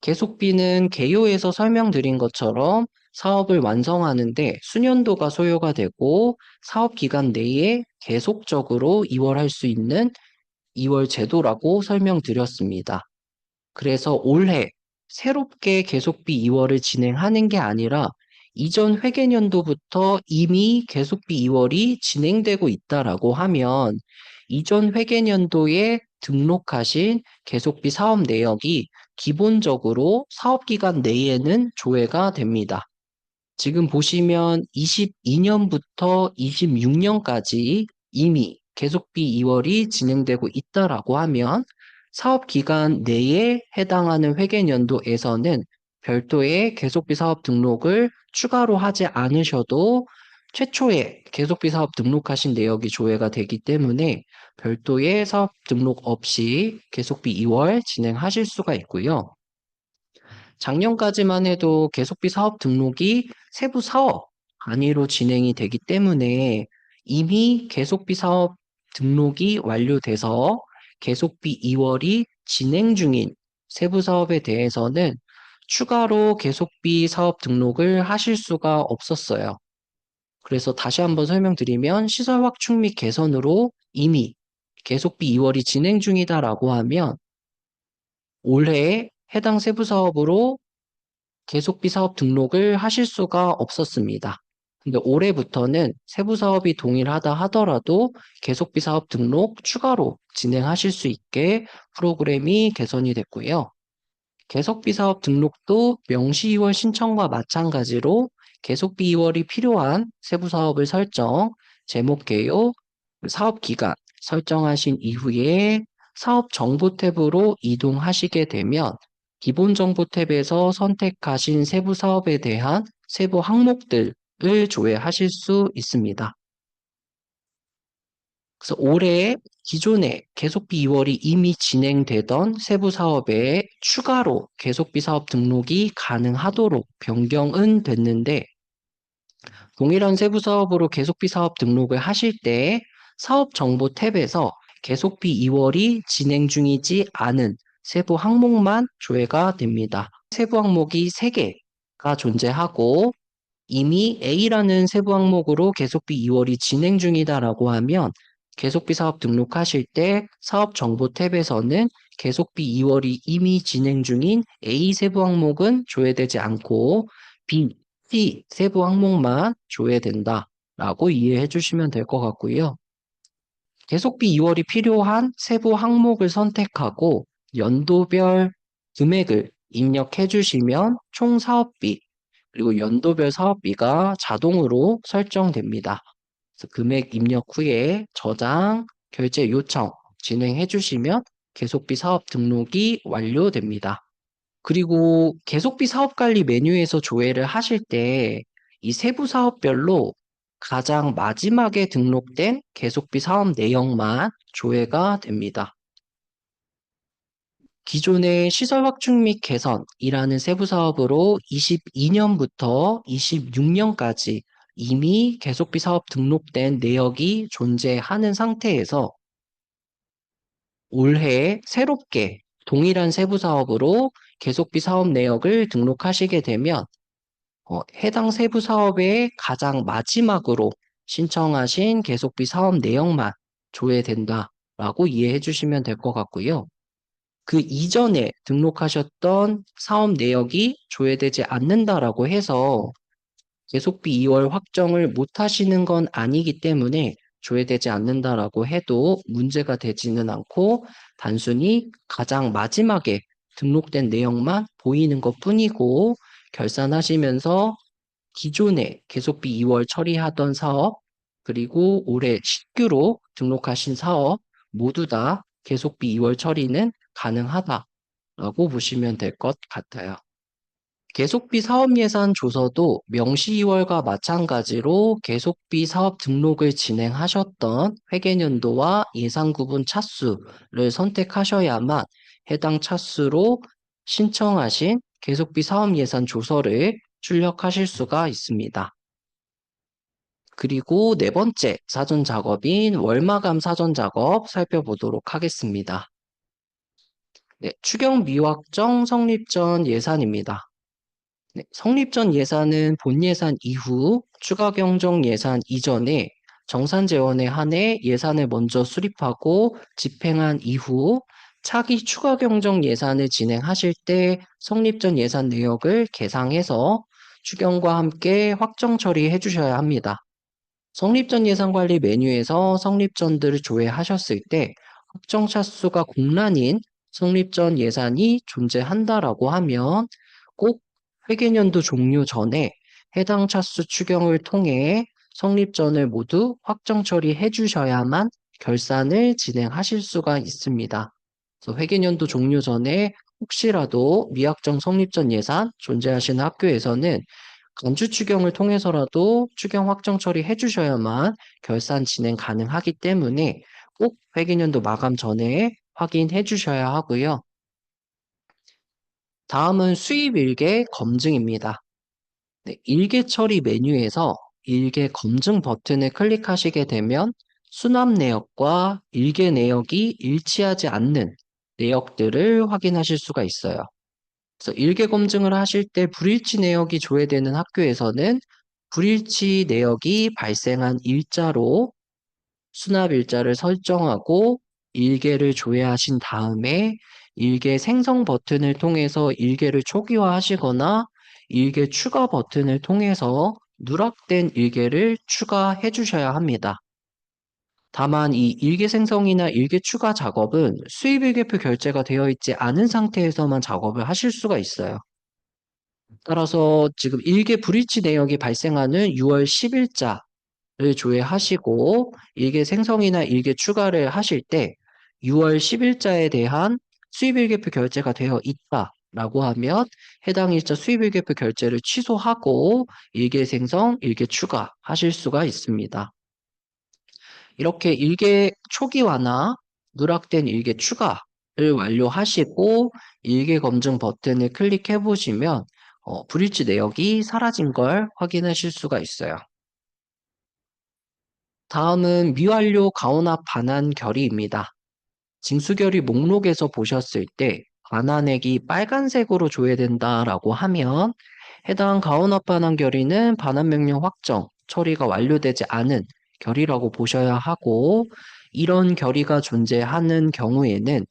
계속비는 개요에서 설명드린 것처럼 사업을 완성하는데 수년도가 소요가 되고 사업 기간 내에 계속적으로 이월할 수 있는 이월 제도라고 설명드렸습니다. 그래서 올해 새롭게 계속비 이월을 진행하는 게 아니라 이전 회계연도부터 이미 계속비 이월이 진행되고 있다라고 하면 이전 회계연도에 등록하신 계속비 사업 내역이 기본적으로 사업기간 내에는 조회가 됩니다. 지금 보시면 22년부터 26년까지 이미 계속비 이월이 진행되고 있다라고 하면 사업 기간 내에 해당하는 회계연도에서는 별도의 계속비 사업 등록을 추가로 하지 않으셔도 최초에 계속비 사업 등록하신 내역이 조회가 되기 때문에 별도의 사업 등록 없이 계속비 2월 진행하실 수가 있고요. 작년까지만 해도 계속비 사업 등록이 세부 사업 단위로 진행이 되기 때문에 이미 계속비 사업 등록이 완료돼서 계속비 2월이 진행 중인 세부 사업에 대해서는 추가로 계속비 사업 등록을 하실 수가 없었어요. 그래서 다시 한번 설명드리면 시설 확충 및 개선으로 이미 계속비 2월이 진행 중이다라고 하면 올해 해당 세부 사업으로 계속비 사업 등록을 하실 수가 없었습니다. 근데 올해부터는 세부 사업이 동일하다 하더라도 계속비 사업 등록 추가로 진행하실 수 있게 프로그램이 개선이 됐고요. 계속비 사업 등록도 명시 2월 신청과 마찬가지로 계속비 2월이 필요한 세부 사업을 설정, 제목 개요, 사업 기간 설정하신 이후에 사업 정보 탭으로 이동하시게 되면 기본 정보 탭에서 선택하신 세부 사업에 대한 세부 항목들을 조회하실 수 있습니다. 그래서 올해 기존에 계속비 2월이 이미 진행되던 세부 사업에 추가로 계속비 사업 등록이 가능하도록 변경은 됐는데 동일한 세부 사업으로 계속비 사업 등록을 하실 때 사업 정보 탭에서 계속비 2월이 진행 중이지 않은 세부 항목만 조회가 됩니다. 세부 항목이 3개가 존재하고 이미 A라는 세부 항목으로 계속비 2월이 진행 중이다라고 하면 계속비 사업 등록하실 때 사업 정보 탭에서는 계속비 2월이 이미 진행 중인 A 세부 항목은 조회되지 않고 B, C 세부 항목만 조회된다라고 이해해 주시면 될 것 같고요. 계속비 2월이 필요한 세부 항목을 선택하고 연도별 금액을 입력해 주시면 총 사업비 그리고 연도별 사업비가 자동으로 설정됩니다. 그래서 금액 입력 후에 저장, 결제 요청 진행해 주시면 계속비 사업 등록이 완료됩니다. 그리고 계속비 사업관리 메뉴에서 조회를 하실 때 이 세부 사업별로 가장 마지막에 등록된 계속비 사업 내역만 조회가 됩니다. 기존의 시설 확충 및 개선이라는 세부 사업으로 22년부터 26년까지 이미 계속비 사업 등록된 내역이 존재하는 상태에서 올해 새롭게 동일한 세부 사업으로 계속비 사업 내역을 등록하시게 되면 해당 세부 사업의 가장 마지막으로 신청하신 계속비 사업 내역만 조회된다라고 이해해 주시면 될 것 같고요. 그 이전에 등록하셨던 사업 내역이 조회되지 않는다라고 해서 계속비 2월 확정을 못 하시는 건 아니기 때문에 조회되지 않는다라고 해도 문제가 되지는 않고 단순히 가장 마지막에 등록된 내용만 보이는 것 뿐이고 결산하시면서 기존에 계속비 2월 처리하던 사업 그리고 올해 신규로 등록하신 사업 모두 다 계속비 2월 처리는 가능하다라고 보시면 될 것 같아요. 계속비 사업 예산 조서도 명시 2월과 마찬가지로 계속비 사업 등록을 진행하셨던 회계연도와 예산 구분 차수를 선택하셔야만 해당 차수로 신청하신 계속비 사업 예산 조서를 출력하실 수가 있습니다. 그리고 네 번째 사전 작업인 월마감 사전 작업 살펴보도록 하겠습니다. 네, 추경 미확정 성립 전 예산입니다. 네, 성립 전 예산은 본 예산 이후 추가 경정 예산 이전에 정산 재원에 한해 예산을 먼저 수립하고 집행한 이후 차기 추가 경정 예산을 진행하실 때 성립 전 예산 내역을 계상해서 추경과 함께 확정 처리해 주셔야 합니다. 성립 전 예산 관리 메뉴에서 성립 전들을 조회하셨을 때 확정 차수가 공란인 성립 전 예산이 존재한다라고 하면 꼭 회계연도 종료 전에 해당 차수 추경을 통해 성립전을 모두 확정 처리해 주셔야만 결산을 진행하실 수가 있습니다. 그래서 회계연도 종료 전에 혹시라도 미확정 성립전 예산 존재하시는 학교에서는 간주 추경을 통해서라도 추경 확정 처리해 주셔야만 결산 진행 가능하기 때문에 꼭 회계연도 마감 전에 확인해 주셔야 하고요. 다음은 수입 일계 검증입니다. 네, 일계 처리 메뉴에서 일계 검증 버튼을 클릭하시게 되면 수납 내역과 일계 내역이 일치하지 않는 내역들을 확인하실 수가 있어요. 그래서 일계 검증을 하실 때 불일치 내역이 조회되는 학교에서는 불일치 내역이 발생한 일자로 수납 일자를 설정하고 일계를 조회하신 다음에 일계 생성 버튼을 통해서 일계를 초기화하시거나 일계 추가 버튼을 통해서 누락된 일계를 추가해 주셔야 합니다. 다만 이 일계 생성이나 일계 추가 작업은 수입일계표 결제가 되어 있지 않은 상태에서만 작업을 하실 수가 있어요. 따라서 지금 일계 불일치 내역이 발생하는 6월 10일자를 조회하시고 일계 생성이나 일계 추가를 하실 때 6월 10일자에 대한 수입일계표 결제가 되어 있다라고 하면 해당 일자 수입일계표 결제를 취소하고 일계 생성, 일계 추가 하실 수가 있습니다. 이렇게 일계 초기화나 누락된 일계 추가를 완료하시고 일계 검증 버튼을 클릭해 보시면 불일치 내역이 사라진 걸 확인하실 수가 있어요. 다음은 미완료 가온합 반환 결의입니다. 징수결의 목록에서 보셨을 때 반환액이 빨간색으로 조회된다라고 하면 해당 가온합 반환 결의는 반환 명령 확정 처리가 완료되지 않은 결의라고 보셔야 하고 이런 결의가 존재하는 경우에는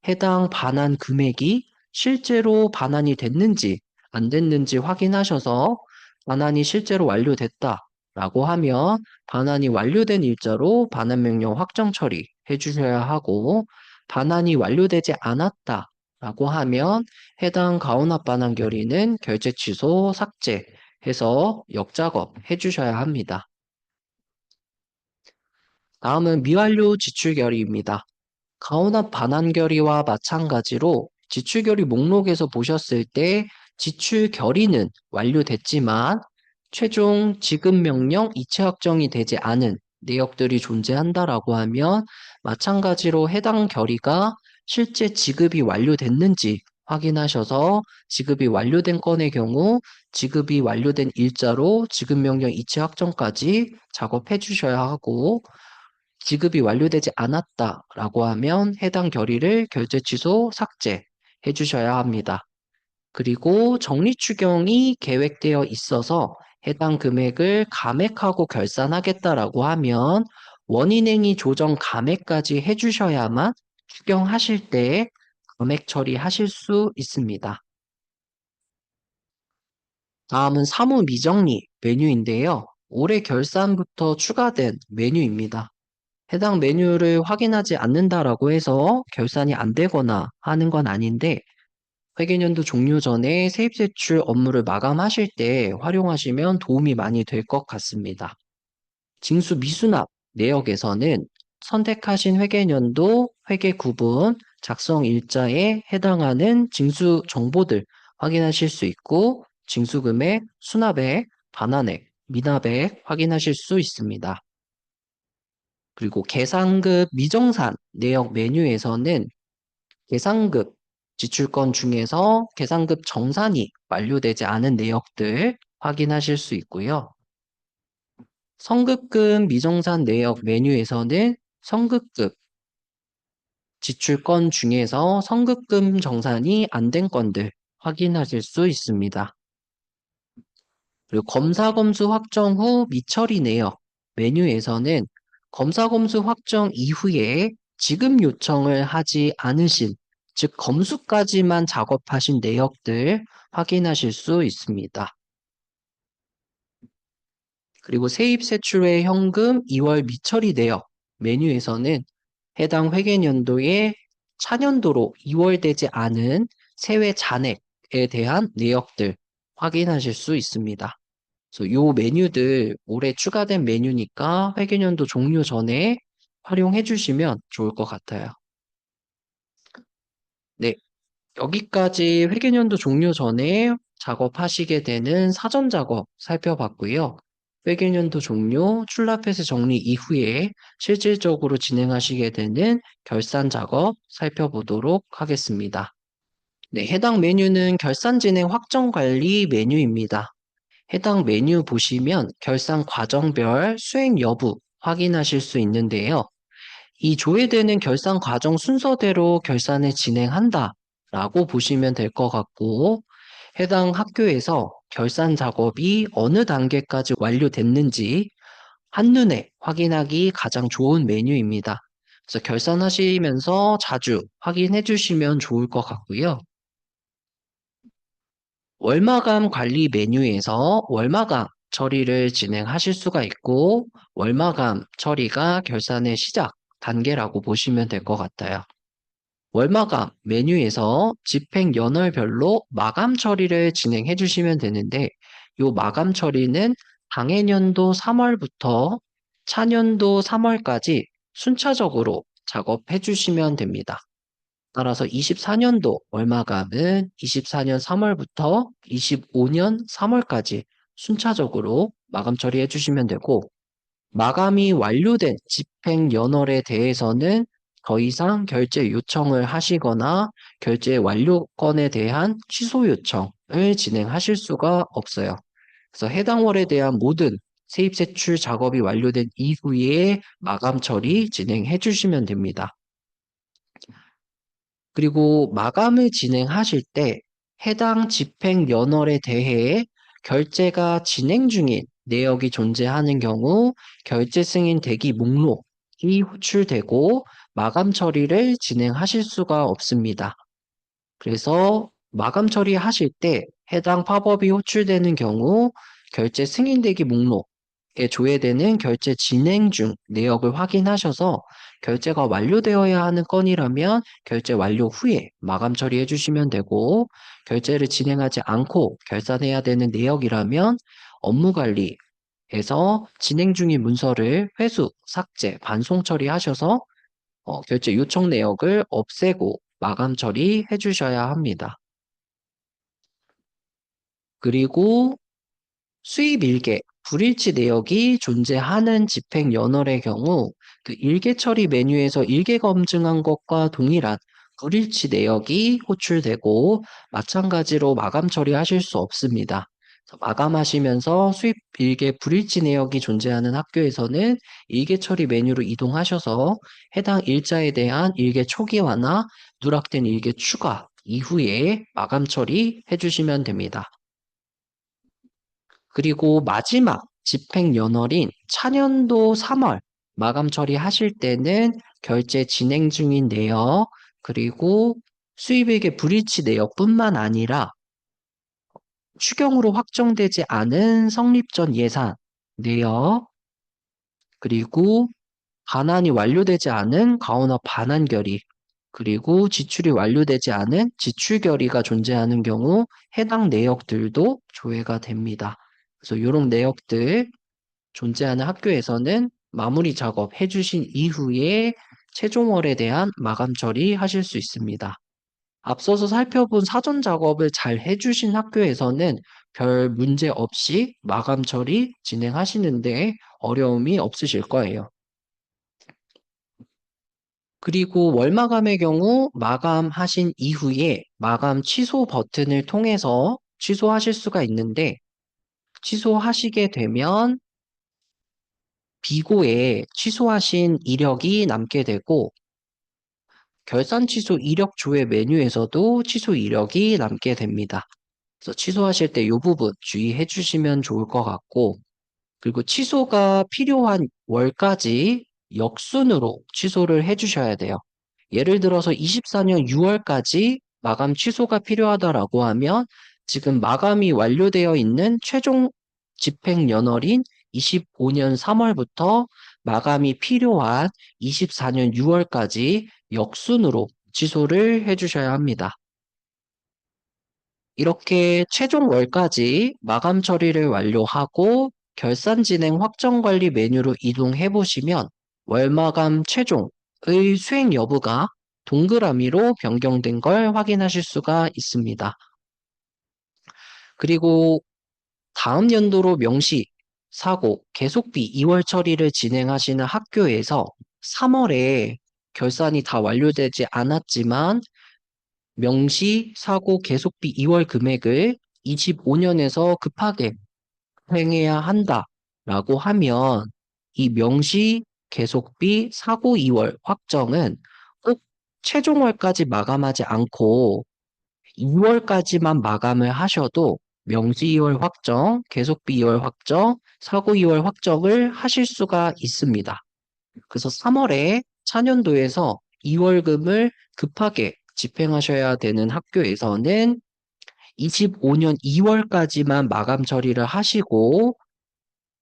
해당 반환 금액이 실제로 반환이 됐는지 안 됐는지 확인하셔서 반환이 실제로 완료됐다라고 하면 반환이 완료된 일자로 반환 명령 확정 처리해 주셔야 하고 반환이 완료되지 않았다라고 하면 해당 가원합 반환 결의는 결제 취소 삭제해서 역작업 해주셔야 합니다. 다음은 미완료 지출 결의입니다. 가원합 반환 결의와 마찬가지로 지출 결의 목록에서 보셨을 때 지출 결의는 완료됐지만 최종 지급 명령 이체 확정이 되지 않은 내역들이 존재한다라고 하면 마찬가지로 해당 결의가 실제 지급이 완료됐는지 확인하셔서 지급이 완료된 건의 경우 지급이 완료된 일자로 지급 명령 이체 확정까지 작업해 주셔야 하고 지급이 완료되지 않았다라고 하면 해당 결의를 결제 취소 삭제해 주셔야 합니다. 그리고 적립 추경이 계획되어 있어서 해당 금액을 감액하고 결산하겠다라고 하면 원인행위 조정 감액까지 해주셔야만 추경하실 때 감액 처리하실 수 있습니다. 다음은 사무 미정리 메뉴인데요. 올해 결산부터 추가된 메뉴입니다. 해당 메뉴를 확인하지 않는다라고 해서 결산이 안 되거나 하는 건 아닌데 회계연도 종료 전에 세입세출 업무를 마감하실 때 활용하시면 도움이 많이 될 것 같습니다. 징수 미수납 내역에서는 선택하신 회계연도 회계 구분 작성 일자에 해당하는 징수 정보들 확인하실 수 있고 징수금액, 수납액, 반환액, 미납액 확인하실 수 있습니다. 그리고 계상급 미정산 내역 메뉴에서는 계상급 지출건 중에서 계상급 정산이 완료되지 않은 내역들 확인하실 수 있고요. 성급금 미정산 내역 메뉴에서는 성급급 지출건 중에서 성급금 정산이 안 된 건들 확인하실 수 있습니다. 그리고 검사검수 확정 후 미처리 내역 메뉴에서는 검사검수 확정 이후에 지급 요청을 하지 않으신, 즉 검수까지만 작업하신 내역들 확인하실 수 있습니다. 그리고 세입세출의 현금 2월 미처리 내역 메뉴에서는 해당 회계연도에 차년도로 2월되지 않은 세외 잔액에 대한 내역들 확인하실 수 있습니다. 그래서 요 메뉴들 올해 추가된 메뉴니까 회계연도 종료 전에 활용해 주시면 좋을 것 같아요. 네, 여기까지 회계연도 종료 전에 작업하시게 되는 사전 작업 살펴봤고요. 회계연도 종료, 출납회수 정리 이후에 실질적으로 진행하시게 되는 결산 작업 살펴보도록 하겠습니다. 네, 해당 메뉴는 결산 진행 확정 관리 메뉴입니다. 해당 메뉴 보시면 결산 과정별 수행 여부 확인하실 수 있는데요. 이 조회되는 결산 과정 순서대로 결산을 진행한다 라고 보시면 될 것 같고 해당 학교에서 결산 작업이 어느 단계까지 완료됐는지 한눈에 확인하기 가장 좋은 메뉴입니다. 그래서 결산하시면서 자주 확인해 주시면 좋을 것 같고요. 월마감 관리 메뉴에서 월마감 처리를 진행하실 수가 있고 월마감 처리가 결산의 시작 단계라고 보시면 될 것 같아요. 월마감 메뉴에서 집행 연월별로 마감 처리를 진행해 주시면 되는데 이 마감 처리는 당해년도 3월부터 차년도 3월까지 순차적으로 작업해 주시면 됩니다. 따라서 24년도 월마감은 24년 3월부터 25년 3월까지 순차적으로 마감 처리해 주시면 되고 마감이 완료된 집행 연월에 대해서는 더 이상 결제 요청을 하시거나 결제 완료건에 대한 취소 요청을 진행하실 수가 없어요. 그래서 해당 월에 대한 모든 세입세출 작업이 완료된 이후에 마감 처리 진행해 주시면 됩니다. 그리고 마감을 진행하실 때 해당 집행 연월에 대해 결제가 진행 중인 내역이 존재하는 경우 결제 승인 대기 목록이 호출되고 마감 처리를 진행하실 수가 없습니다. 그래서 마감 처리하실 때 해당 팝업이 호출되는 경우 결제 승인대기 목록에 조회되는 결제 진행 중 내역을 확인하셔서 결제가 완료되어야 하는 건이라면 결제 완료 후에 마감 처리해 주시면 되고, 결제를 진행하지 않고 결산해야 되는 내역이라면 업무 관리에서 진행 중인 문서를 회수, 삭제, 반송 처리하셔서 결제 요청 내역을 없애고 마감 처리해 주셔야 합니다. 그리고 수입 일개, 불일치 내역이 존재하는 집행 연월의 경우 그 일개 처리 메뉴에서 일개 검증한 것과 동일한 불일치 내역이 호출되고 마찬가지로 마감 처리하실 수 없습니다. 그래서 마감하시면서 수입 일개 불일치 내역이 존재하는 학교에서는 일개 처리 메뉴로 이동하셔서 해당 일자에 대한 일개 초기화나 누락된 일개 추가 이후에 마감 처리해 주시면 됩니다. 그리고 마지막 집행 연월인 차년도 3월 마감 처리하실 때는 결제 진행 중인 내역, 그리고 수입액의 불일치 내역뿐만 아니라 추경으로 확정되지 않은 성립 전 예산 내역, 그리고 반환이 완료되지 않은 가온업 반환 결의, 그리고 지출이 완료되지 않은 지출 결의가 존재하는 경우 해당 내역들도 조회가 됩니다. 그래서 이런 내역들 존재하는 학교에서는 마무리 작업 해주신 이후에 최종월에 대한 마감 처리하실 수 있습니다. 앞서서 살펴본 사전 작업을 잘 해주신 학교에서는 별 문제 없이 마감 처리 진행하시는데 어려움이 없으실 거예요. 그리고 월마감의 경우 마감하신 이후에 마감 취소 버튼을 통해서 취소하실 수가 있는데, 취소하시게 되면 비고에 취소하신 이력이 남게 되고 결산 취소 이력 조회 메뉴에서도 취소 이력이 남게 됩니다. 그래서 취소하실 때 이 부분 주의해 주시면 좋을 것 같고, 그리고 취소가 필요한 월까지 역순으로 취소를 해 주셔야 돼요. 예를 들어서 24년 6월까지 마감 취소가 필요하다라고 하면 지금 마감이 완료되어 있는 최종 집행 연월인 25년 3월부터 마감이 필요한 24년 6월까지 역순으로 취소를 해 주셔야 합니다. 이렇게 최종 월까지 마감 처리를 완료하고 결산 진행 확정 관리 메뉴로 이동해 보시면 월마감 최종의 수행 여부가 동그라미로 변경된 걸 확인하실 수가 있습니다. 그리고 다음 연도로 명시, 사고, 계속비 2월 처리를 진행하시는 학교에서 3월에 결산이 다 완료되지 않았지만 명시, 사고, 계속비 2월 금액을 25년에서 급하게 행해야 한다라고 하면 이 명시, 계속비, 사고 2월 확정은 꼭 최종월까지 마감하지 않고 2월까지만 마감을 하셔도 명시 2월 확정, 계속비 2월 확정, 사고 2월 확정을 하실 수가 있습니다. 그래서 3월에 차년도에서 2월금을 급하게 집행하셔야 되는 학교에서는 25년 2월까지만 마감 처리를 하시고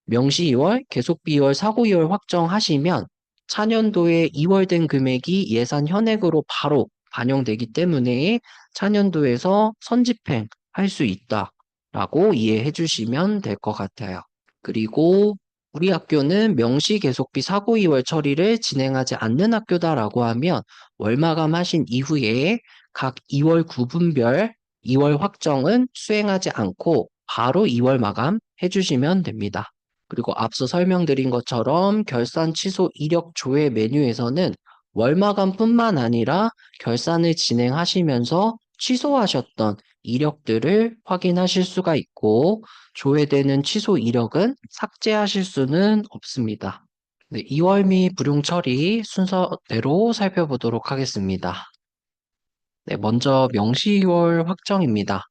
명시 2월, 계속비 2월, 사고 2월 확정하시면 차년도에 2월 된 금액이 예산 현액으로 바로 반영되기 때문에 차년도에서 선집행 할 수 있다라고 이해해 주시면 될 것 같아요. 그리고 우리 학교는 명시 계속비 사고 2월 처리를 진행하지 않는 학교다라고 하면 월마감 하신 이후에 각 2월 구분별 2월 확정은 수행하지 않고 바로 2월 마감 해주시면 됩니다. 그리고 앞서 설명드린 것처럼 결산 취소 이력 조회 메뉴에서는 월마감뿐만 아니라 결산을 진행하시면서 취소하셨던 이력들을 확인하실 수가 있고, 조회되는 취소 이력은 삭제하실 수는 없습니다. 네, 2월 및 불용 처리 순서대로 살펴보도록 하겠습니다. 네, 먼저 명시월 확정입니다.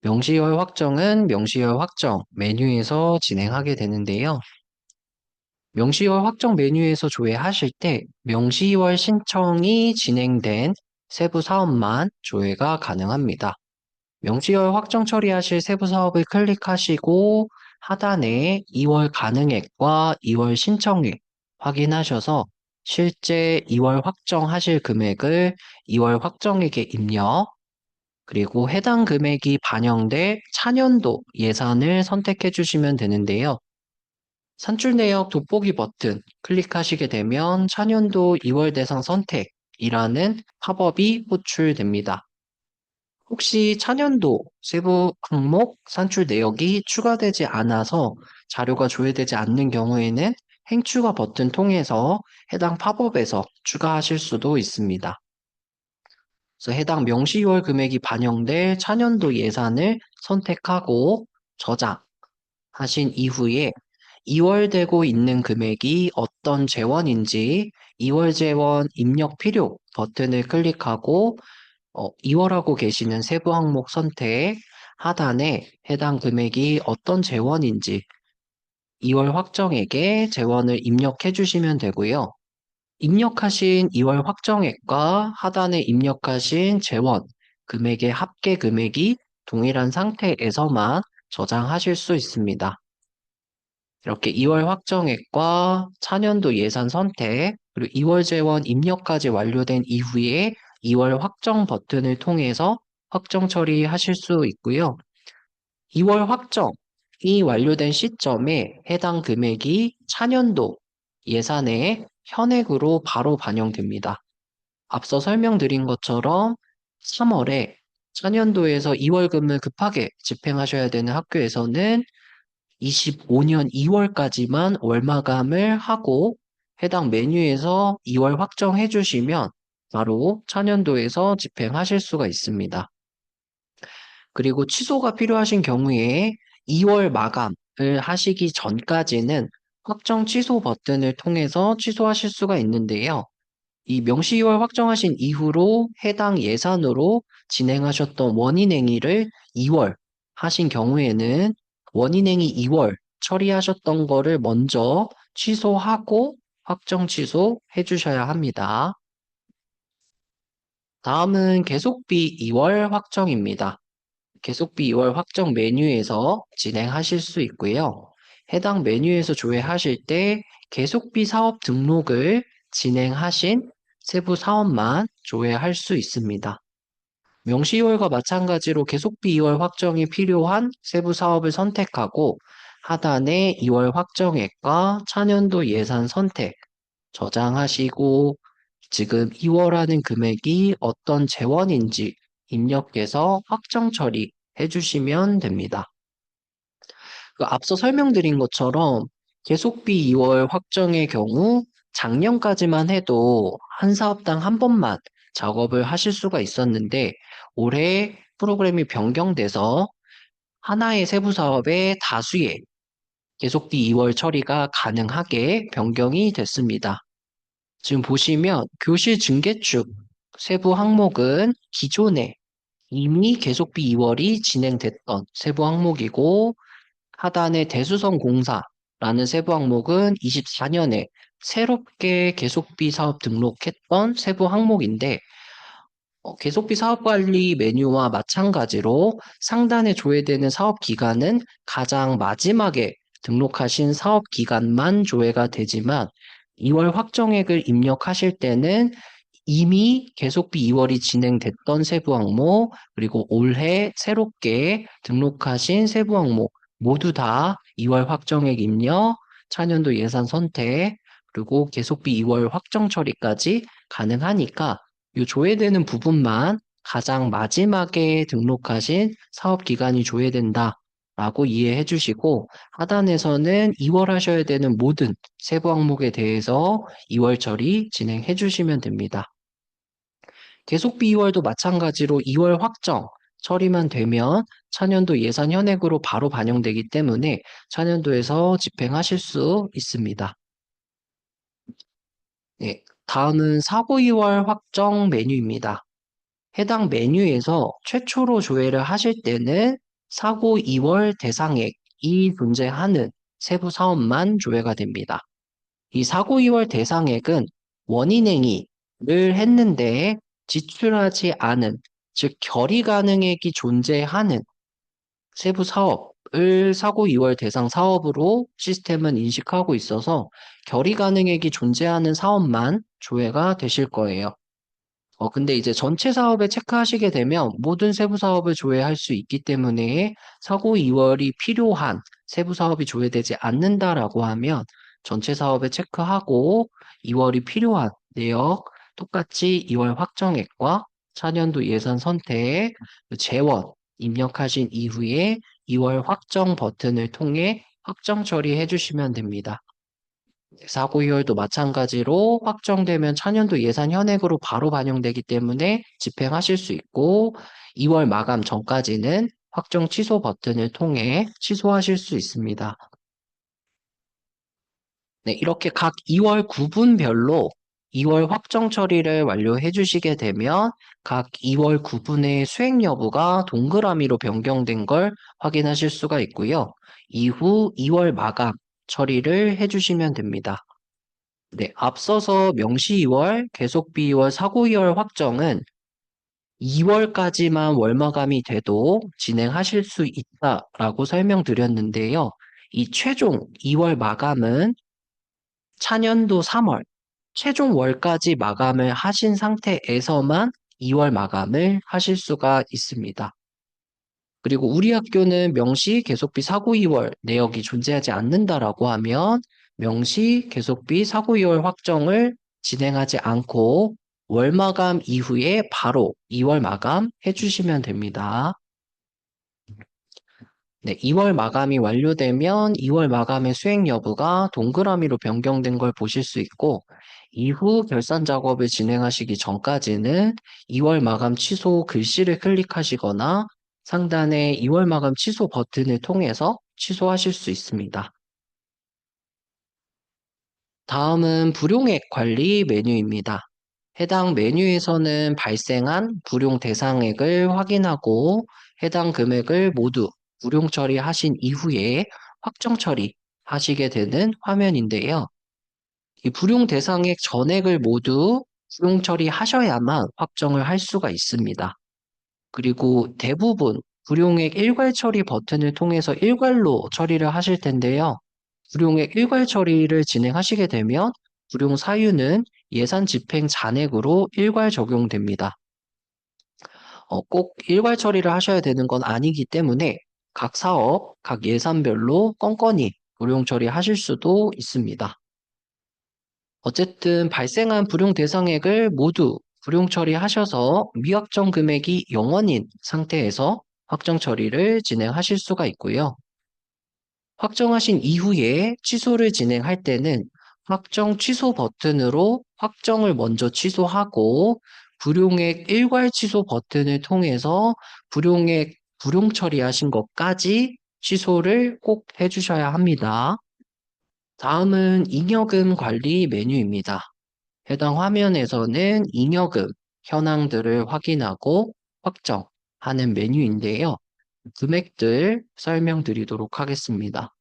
명시월 확정은 명시월 확정 메뉴에서 진행하게 되는데요. 명시월 확정 메뉴에서 조회하실 때 명시월 신청이 진행된 세부 사업만 조회가 가능합니다. 명시월 확정 처리하실 세부 사업을 클릭하시고 하단에 2월 가능액과 2월 신청액 확인하셔서 실제 2월 확정하실 금액을 2월 확정액에 입력, 그리고 해당 금액이 반영될 차년도 예산을 선택해 주시면 되는데요. 산출 내역 돋보기 버튼 클릭하시게 되면 차년도 2월 대상 선택이라는 팝업이 호출됩니다. 혹시 차년도 세부 항목 산출 내역이 추가되지 않아서 자료가 조회되지 않는 경우에는 행추가 버튼 통해서 해당 팝업에서 추가하실 수도 있습니다. 그래서 해당 명시월 금액이 반영될 차년도 예산을 선택하고 저장하신 이후에 2월 되고 있는 금액이 어떤 재원인지 2월 재원 입력 필요 버튼을 클릭하고 2월 하고 계시는 세부 항목 선택 하단에 해당 금액이 어떤 재원인지 2월 확정액에 재원을 입력해 주시면 되고요. 입력하신 2월 확정액과 하단에 입력하신 재원 금액의 합계 금액이 동일한 상태에서만 저장하실 수 있습니다. 이렇게 2월 확정액과 차년도 예산 선택, 그리고 2월 재원 입력까지 완료된 이후에 2월 확정 버튼을 통해서 확정 처리하실 수 있고요. 2월 확정이 완료된 시점에 해당 금액이 차년도 예산에 현액으로 바로 반영됩니다. 앞서 설명드린 것처럼 3월에 차년도에서 2월금을 급하게 집행하셔야 되는 학교에서는 25년 2월까지만 월마감을 하고 해당 메뉴에서 2월 확정해 주시면 바로 차년도에서 집행하실 수가 있습니다. 그리고 취소가 필요하신 경우에 2월 마감을 하시기 전까지는 확정 취소 버튼을 통해서 취소하실 수가 있는데요. 이 명시 2월 확정하신 이후로 해당 예산으로 진행하셨던 원인행위를 2월 하신 경우에는 원인행위 2월 처리하셨던 거를 먼저 취소하고 확정 취소해 주셔야 합니다. 다음은 계속비 2월 확정입니다. 계속비 2월 확정 메뉴에서 진행하실 수 있고요. 해당 메뉴에서 조회하실 때 계속비 사업 등록을 진행하신 세부 사업만 조회할 수 있습니다. 명시 2월과 마찬가지로 계속비 2월 확정이 필요한 세부 사업을 선택하고 하단에 2월 확정액과 차년도 예산 선택 저장하시고 지금 2월 하는 금액이 어떤 재원인지 입력해서 확정 처리해 주시면 됩니다. 앞서 설명드린 것처럼 계속비 2월 확정의 경우 작년까지만 해도 한 사업당 한 번만 작업을 하실 수가 있었는데 올해 프로그램이 변경돼서 하나의 세부 사업의 다수의 계속비 2월 처리가 가능하게 변경이 됐습니다. 지금 보시면 교실 증개축 세부 항목은 기존에 이미 계속비 2월이 진행됐던 세부 항목이고 하단의 대수성 공사라는 세부 항목은 24년에 새롭게 계속비 사업 등록했던 세부 항목인데 계속비 사업관리 메뉴와 마찬가지로 상단에 조회되는 사업 기간은 가장 마지막에 등록하신 사업 기간만 조회가 되지만 2월 확정액을 입력하실 때는 이미 계속비 2월이 진행됐던 세부 항목, 그리고 올해 새롭게 등록하신 세부 항목 모두 다 2월 확정액 입력, 차년도 예산 선택, 그리고 계속비 2월 확정 처리까지 가능하니까 이 조회되는 부분만 가장 마지막에 등록하신 사업 기간이 조회된다. 라고 이해해 주시고 하단에서는 2월 하셔야 되는 모든 세부 항목에 대해서 2월 처리 진행해 주시면 됩니다. 계속비 2월도 마찬가지로 2월 확정 처리만 되면 차년도 예산 현액으로 바로 반영되기 때문에 차년도에서 집행하실 수 있습니다. 네, 다음은 사고 2월 확정 메뉴입니다. 해당 메뉴에서 최초로 조회를 하실 때는 사고 2월 대상액이 존재하는 세부 사업만 조회가 됩니다. 이 사고 이월 대상액은 원인행위를 했는데 지출하지 않은, 즉 결의 가능액이 존재하는 세부 사업을 사고 이월 대상 사업으로 시스템은 인식하고 있어서 결의 가능액이 존재하는 사업만 조회가 되실 거예요. 근데 이제 전체 사업에 체크하시게 되면 모든 세부 사업을 조회할 수 있기 때문에 사고 이월이 필요한 세부 사업이 조회되지 않는다라고 하면 전체 사업에 체크하고 이월이 필요한 내역 똑같이 이월 확정액과 차년도 예산 선택, 재원 입력하신 이후에 이월 확정 버튼을 통해 확정 처리해 주시면 됩니다. 사고 이월도 마찬가지로 확정되면 차년도 예산 현액으로 바로 반영되기 때문에 집행하실 수 있고 2월 마감 전까지는 확정 취소 버튼을 통해 취소하실 수 있습니다. 네, 이렇게 각 2월 구분별로 2월 확정 처리를 완료해 주시게 되면 각 2월 구분의 수행 여부가 동그라미로 변경된 걸 확인하실 수가 있고요. 이후 2월 마감 처리를 해 주시면 됩니다. 네, 앞서서 명시 2월, 계속비 2월, 사고 2월 확정은 2월까지만 월마감이 돼도 진행하실 수 있다라고 설명드렸는데요. 이 최종 2월 마감은 차년도 3월, 최종 월까지 마감을 하신 상태에서만 2월 마감을 하실 수가 있습니다. 그리고 우리 학교는 명시 계속비 사고 2월 내역이 존재하지 않는다라고 하면 명시 계속비 사고 2월 확정을 진행하지 않고 월 마감 이후에 바로 2월 마감 해주시면 됩니다. 네, 2월 마감이 완료되면 2월 마감의 수행 여부가 동그라미로 변경된 걸 보실 수 있고 이후 결산 작업을 진행하시기 전까지는 2월 마감 취소 글씨를 클릭하시거나 상단의 2월 마감 취소 버튼을 통해서 취소하실 수 있습니다. 다음은 불용액 관리 메뉴입니다. 해당 메뉴에서는 발생한 불용 대상액을 확인하고 해당 금액을 모두 불용 처리하신 이후에 확정 처리하시게 되는 화면인데요. 이 불용 대상액 전액을 모두 불용 처리하셔야만 확정을 할 수가 있습니다. 그리고 대부분 불용액 일괄 처리 버튼을 통해서 일괄로 처리를 하실 텐데요. 불용액 일괄 처리를 진행하시게 되면 불용 사유는 예산 집행 잔액으로 일괄 적용됩니다. 꼭 일괄 처리를 하셔야 되는 건 아니기 때문에 각 사업, 각 예산별로 건건히 불용 처리하실 수도 있습니다. 어쨌든 발생한 불용 대상액을 모두 불용 처리하셔서 미확정 금액이 0원인 상태에서 확정 처리를 진행하실 수가 있고요. 확정하신 이후에 취소를 진행할 때는 확정 취소 버튼으로 확정을 먼저 취소하고 불용액 일괄 취소 버튼을 통해서 불용액 불용 처리하신 것까지 취소를 꼭 해주셔야 합니다. 다음은 잉여금 관리 메뉴입니다. 해당 화면에서는 잉여금 현황들을 확인하고 확정하는 메뉴인데요. 금액들 설명드리도록 하겠습니다.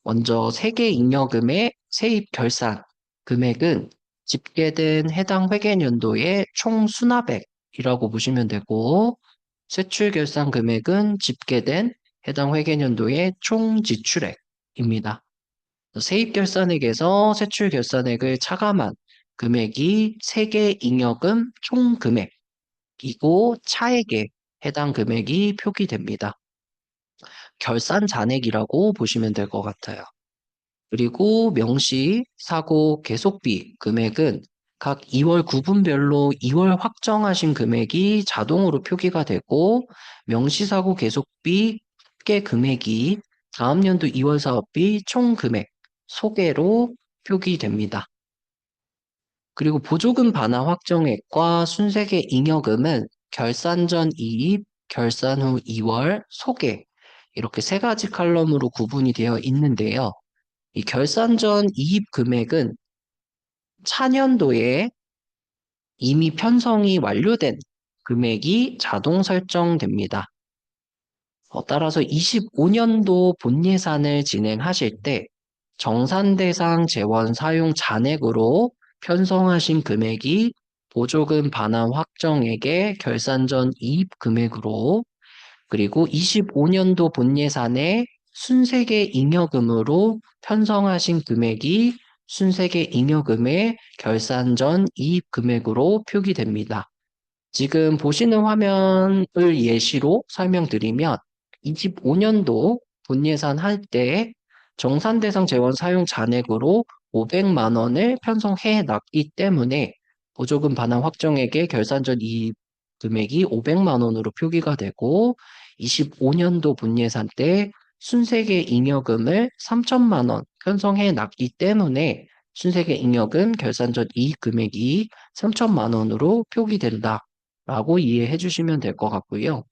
먼저 세계 잉여금의 세입 결산 금액은 집계된 해당 회계연도의 총 수납액이라고 보시면 되고 세출 결산 금액은 집계된 해당 회계연도의 총 지출액입니다. 세입 결산액에서 세출 결산액을 차감한 금액이 세계 잉여금 총 금액이고 차액에 해당 금액이 표기됩니다. 결산 잔액이라고 보시면 될 것 같아요. 그리고 명시, 사고, 계속비 금액은 각 2월 구분별로 2월 확정하신 금액이 자동으로 표기가 되고 명시, 사고, 계속비 합계 금액이 다음 연도 2월 사업비 총 금액 소개로 표기됩니다. 그리고 보조금 반환 확정액과 순세계 잉여금은 결산 전 이입, 결산 후 2월 소개 이렇게 세 가지 칼럼으로 구분이 되어 있는데요. 이 결산 전 이입 금액은 차년도에 이미 편성이 완료된 금액이 자동 설정됩니다. 따라서 25년도 본 예산을 진행하실 때 정산 대상 재원 사용 잔액으로 편성하신 금액이 보조금 반환 확정액의 결산 전 이입 금액으로 그리고 25년도 본예산에 순세계 잉여금으로 편성하신 금액이 순세계 잉여금의 결산 전 이입 금액으로 표기됩니다. 지금 보시는 화면을 예시로 설명드리면 25년도 본예산 할 때 정산 대상 재원 사용 잔액으로 500만 원을 편성해 놨기 때문에 보조금 반환 확정액의 결산 전 이입 금액이 500만 원으로 표기가 되고 25년도 본예산 때 순세계 잉여금을 3천만 원 편성해 놨기 때문에 순세계 잉여금 결산 전 이익 금액이 3천만 원으로 표기된다. 라고 이해해 주시면 될 것 같고요.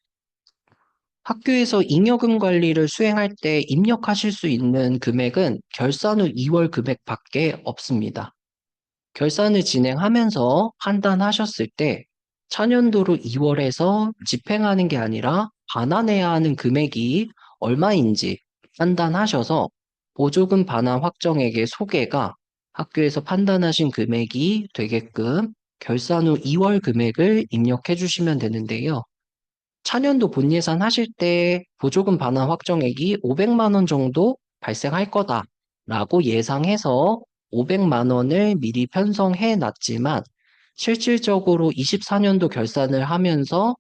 학교에서 잉여금 관리를 수행할 때 입력하실 수 있는 금액은 결산 후 2월 금액밖에 없습니다. 결산을 진행하면서 판단하셨을 때 차년도로 2월에서 집행하는 게 아니라 반환해야 하는 금액이 얼마인지 판단하셔서 보조금 반환 확정액의 소개가 학교에서 판단하신 금액이 되게끔 결산 후 2월 금액을 입력해 주시면 되는데요. 차년도 본예산 하실 때 보조금 반환 확정액이 500만 원 정도 발생할 거다라고 예상해서 500만 원을 미리 편성해 놨지만 실질적으로 24년도 결산을 하면서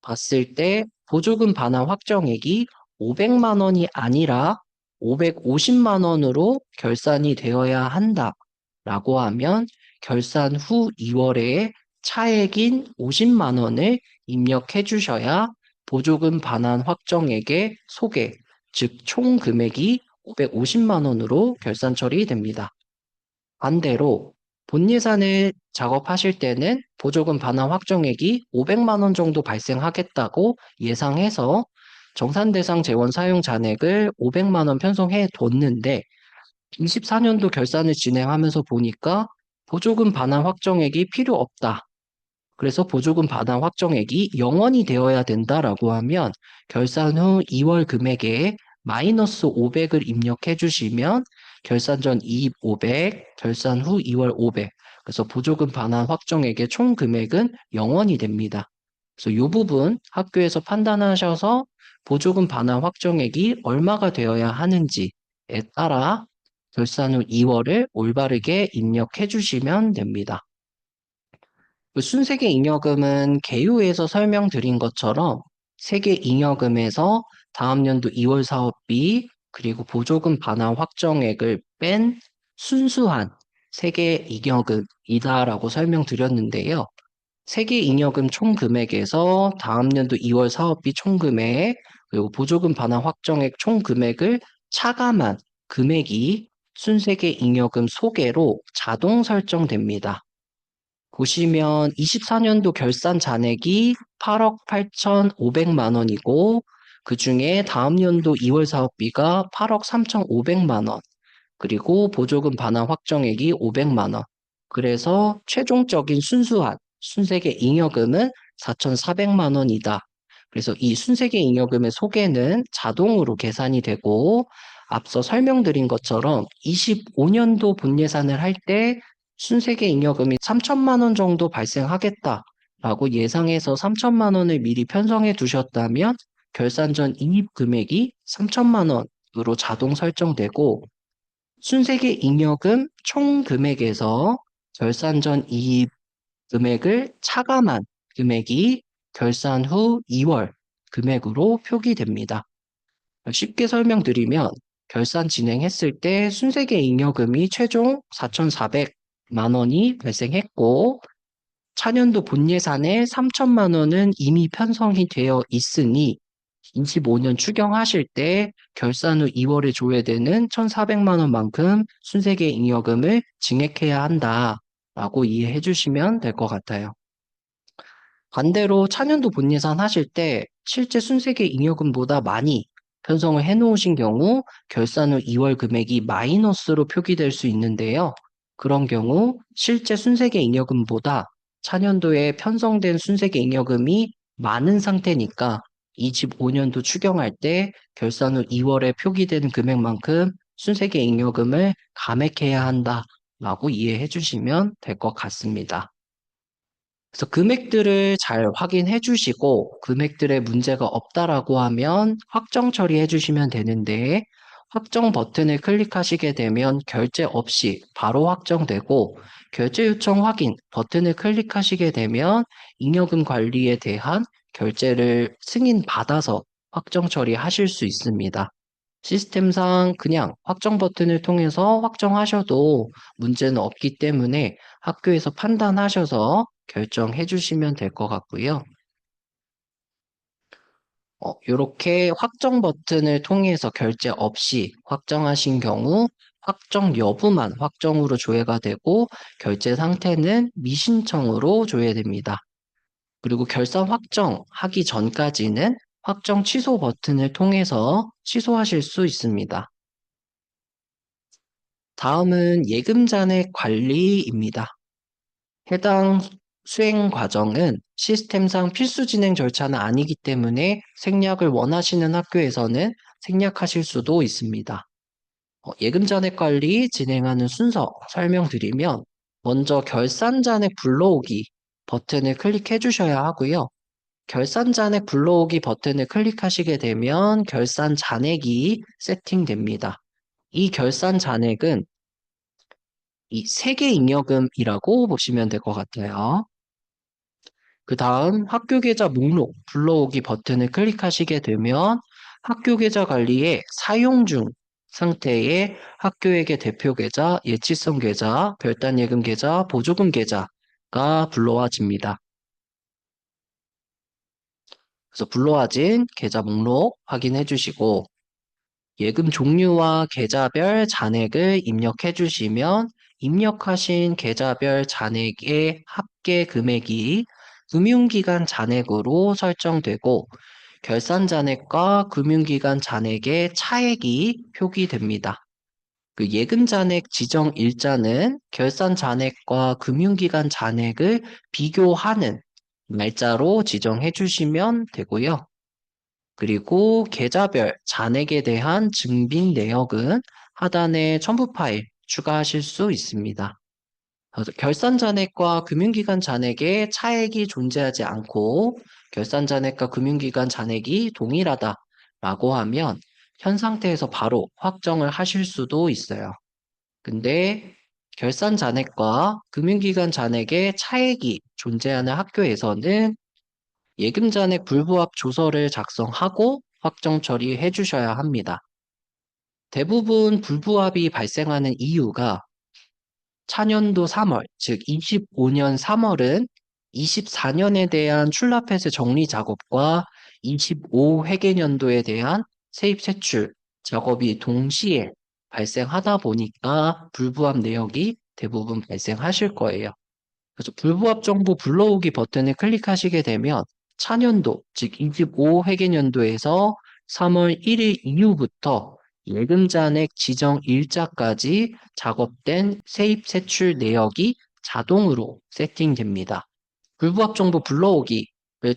봤을 때 보조금 반환 확정액이 500만 원이 아니라 550만 원으로 결산이 되어야 한다라고 하면 결산 후 2월에 차액인 50만 원을 입력해 주셔야 보조금 반환 확정액의 소개, 즉 총 금액이 550만 원으로 결산 처리됩니다. 반대로 본 예산을 작업하실 때는 보조금 반환 확정액이 500만 원 정도 발생하겠다고 예상해서 정산 대상 재원 사용 잔액을 500만 원 편성해 뒀는데 24년도 결산을 진행하면서 보니까 보조금 반환 확정액이 필요 없다. 그래서 보조금 반환 확정액이 0원이 되어야 된다라고 하면 결산 후 2월 금액에 마이너스 500을 입력해 주시면 결산 전 이입 500, 결산 후 2월 500. 그래서 보조금 반환 확정액의 총 금액은 0원이 됩니다. 그래서 이 부분 학교에서 판단하셔서 보조금 반환 확정액이 얼마가 되어야 하는지에 따라 결산 후 2월을 올바르게 입력해 주시면 됩니다. 그 순세계 잉여금은 개요에서 설명드린 것처럼 세계 잉여금에서 다음 연도 2월 사업비 그리고 보조금 반환 확정액을 뺀 순수한 세계 잉여금이다라고 설명드렸는데요. 세계 잉여금 총 금액에서 다음 연도 2월 사업비 총 금액 그리고 보조금 반환 확정액 총 금액을 차감한 금액이 순세계 잉여금 소개로 자동 설정됩니다. 보시면 24년도 결산 잔액이 8억 8,500만 원이고 그 중에 다음 연도 2월 사업비가 8억 3,500만 원 그리고 보조금 반환 확정액이 500만 원 그래서 최종적인 순수한 순세계 잉여금은 4,400만 원이다. 그래서 이 순세계 잉여금의 소개는 자동으로 계산이 되고 앞서 설명드린 것처럼 25년도 본예산을 할때 순세계 잉여금이 3천만 원 정도 발생하겠다라고 예상해서 3천만 원을 미리 편성해 두셨다면 결산 전 이입 금액이 3천만 원으로 자동 설정되고 순세계 잉여금 총 금액에서 결산 전 이입 금액을 차감한 금액이 결산 후 2월 금액으로 표기됩니다. 쉽게 설명드리면 결산 진행했을 때 순세계 잉여금이 최종 4,400만 원이 발생했고 차년도 본예산에 3천만 원은 이미 편성이 되어 있으니 25년 추경하실 때 결산 후 2월에 조회되는 1,400만 원만큼 순세계 잉여금을 증액해야 한다라고 이해해 주시면 될 것 같아요. 반대로 차년도 본예산 하실 때 실제 순세계 잉여금보다 많이 편성을 해 놓으신 경우 결산 후 2월 금액이 마이너스로 표기될 수 있는데요. 그런 경우 실제 순세계 잉여금보다 차년도에 편성된 순세계 잉여금이 많은 상태니까 25년도 추경할 때 결산 후 2월에 표기된 금액만큼 순세계 잉여금을 감액해야 한다라고 이해해 주시면 될 것 같습니다. 그래서 금액들을 잘 확인해 주시고 금액들에 문제가 없다라고 하면 확정 처리해 주시면 되는데 확정 버튼을 클릭하시게 되면 결제 없이 바로 확정되고 결제 요청 확인 버튼을 클릭하시게 되면 잉여금 관리에 대한 결제를 승인받아서 확정 처리하실 수 있습니다. 시스템상 그냥 확정 버튼을 통해서 확정하셔도 문제는 없기 때문에 학교에서 판단하셔서 결정해 주시면 될 것 같고요. 이렇게 확정 버튼을 통해서 결제 없이 확정하신 경우 확정 여부만 확정으로 조회가 되고 결제 상태는 미신청으로 조회됩니다. 그리고 결산 확정하기 전까지는 확정 취소 버튼을 통해서 취소하실 수 있습니다. 다음은 예금 잔액 관리입니다. 해당 수행 과정은 시스템상 필수 진행 절차는 아니기 때문에 생략을 원하시는 학교에서는 생략하실 수도 있습니다. 예금 잔액 관리 진행하는 순서 설명드리면 먼저 결산 잔액 불러오기 버튼을 클릭해 주셔야 하고요. 결산 잔액 불러오기 버튼을 클릭하시게 되면 결산 잔액이 세팅됩니다. 이 결산 잔액은 이 세계 잉여금이라고 보시면 될 것 같아요. 그 다음 학교 계좌 목록 불러오기 버튼을 클릭하시게 되면 학교 계좌 관리에 사용 중 상태의 학교에게 대표 계좌, 예치성 계좌, 별단 예금 계좌, 보조금 계좌가 불러와집니다. 그래서 불러와진 계좌 목록 확인해 주시고 예금 종류와 계좌별 잔액을 입력해 주시면 입력하신 계좌별 잔액의 합계 금액이 금융기관 잔액으로 설정되고 결산 잔액과 금융기관 잔액의 차액이 표기됩니다. 그 예금 잔액 지정 일자는 결산 잔액과 금융기관 잔액을 비교하는 날짜로 지정해 주시면 되고요. 그리고 계좌별 잔액에 대한 증빙 내역은 하단에 첨부 파일 추가하실 수 있습니다. 결산 잔액과 금융기관 잔액의 차액이 존재하지 않고 결산 잔액과 금융기관 잔액이 동일하다라고 하면 현 상태에서 바로 확정을 하실 수도 있어요. 근데 결산 잔액과 금융기관 잔액의 차액이 존재하는 학교에서는 예금 잔액 불부합 조서를 작성하고 확정 처리해 주셔야 합니다. 대부분 불부합이 발생하는 이유가 차년도 3월, 즉 25년 3월은 24년에 대한 출납회세 정리 작업과 25 회계년도에 대한 세입 세출 작업이 동시에 발생하다 보니까 불부합 내역이 대부분 발생하실 거예요. 그래서 불부합 정보 불러오기 버튼을 클릭하시게 되면 차년도, 즉 25 회계년도에서 3월 1일 이후부터 예금 잔액 지정 일자까지 작업된 세입 세출 내역이 자동으로 세팅됩니다. 불부합 정보 불러오기를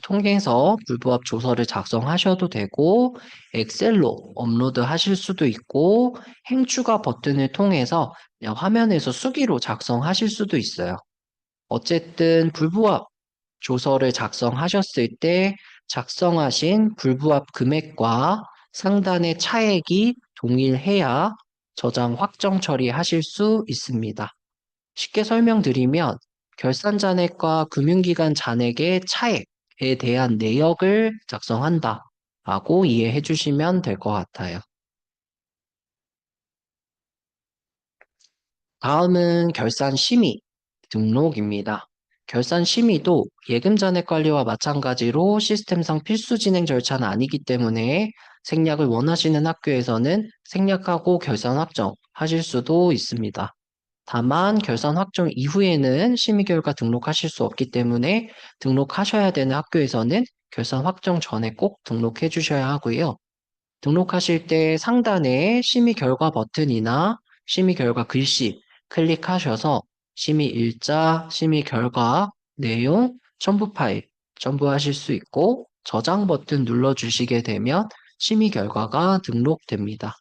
통해서 불부합 조서를 작성하셔도 되고 엑셀로 업로드 하실 수도 있고 행추가 버튼을 통해서 그냥 화면에서 수기로 작성하실 수도 있어요. 어쨌든 불부합 조서를 작성하셨을 때 작성하신 불부합 금액과 상단의 차액이 동일해야 저장 확정 처리하실 수 있습니다. 쉽게 설명드리면 결산 잔액과 금융기관 잔액의 차액에 대한 내역을 작성한다 라고 이해해 주시면 될 것 같아요. 다음은 결산 심의 등록입니다. 결산 심의도 예금 잔액 관리와 마찬가지로 시스템상 필수 진행 절차는 아니기 때문에 생략을 원하시는 학교에서는 생략하고 결산 확정 하실 수도 있습니다. 다만 결산 확정 이후에는 심의 결과 등록하실 수 없기 때문에 등록하셔야 되는 학교에서는 결산 확정 전에 꼭 등록해 주셔야 하고요. 등록하실 때 상단에 심의 결과 버튼이나 심의 결과 글씨 클릭하셔서 심의 일자, 심의 결과, 내용, 첨부 파일 첨부하실 수 있고 저장 버튼 눌러주시게 되면 심의 결과가 등록됩니다.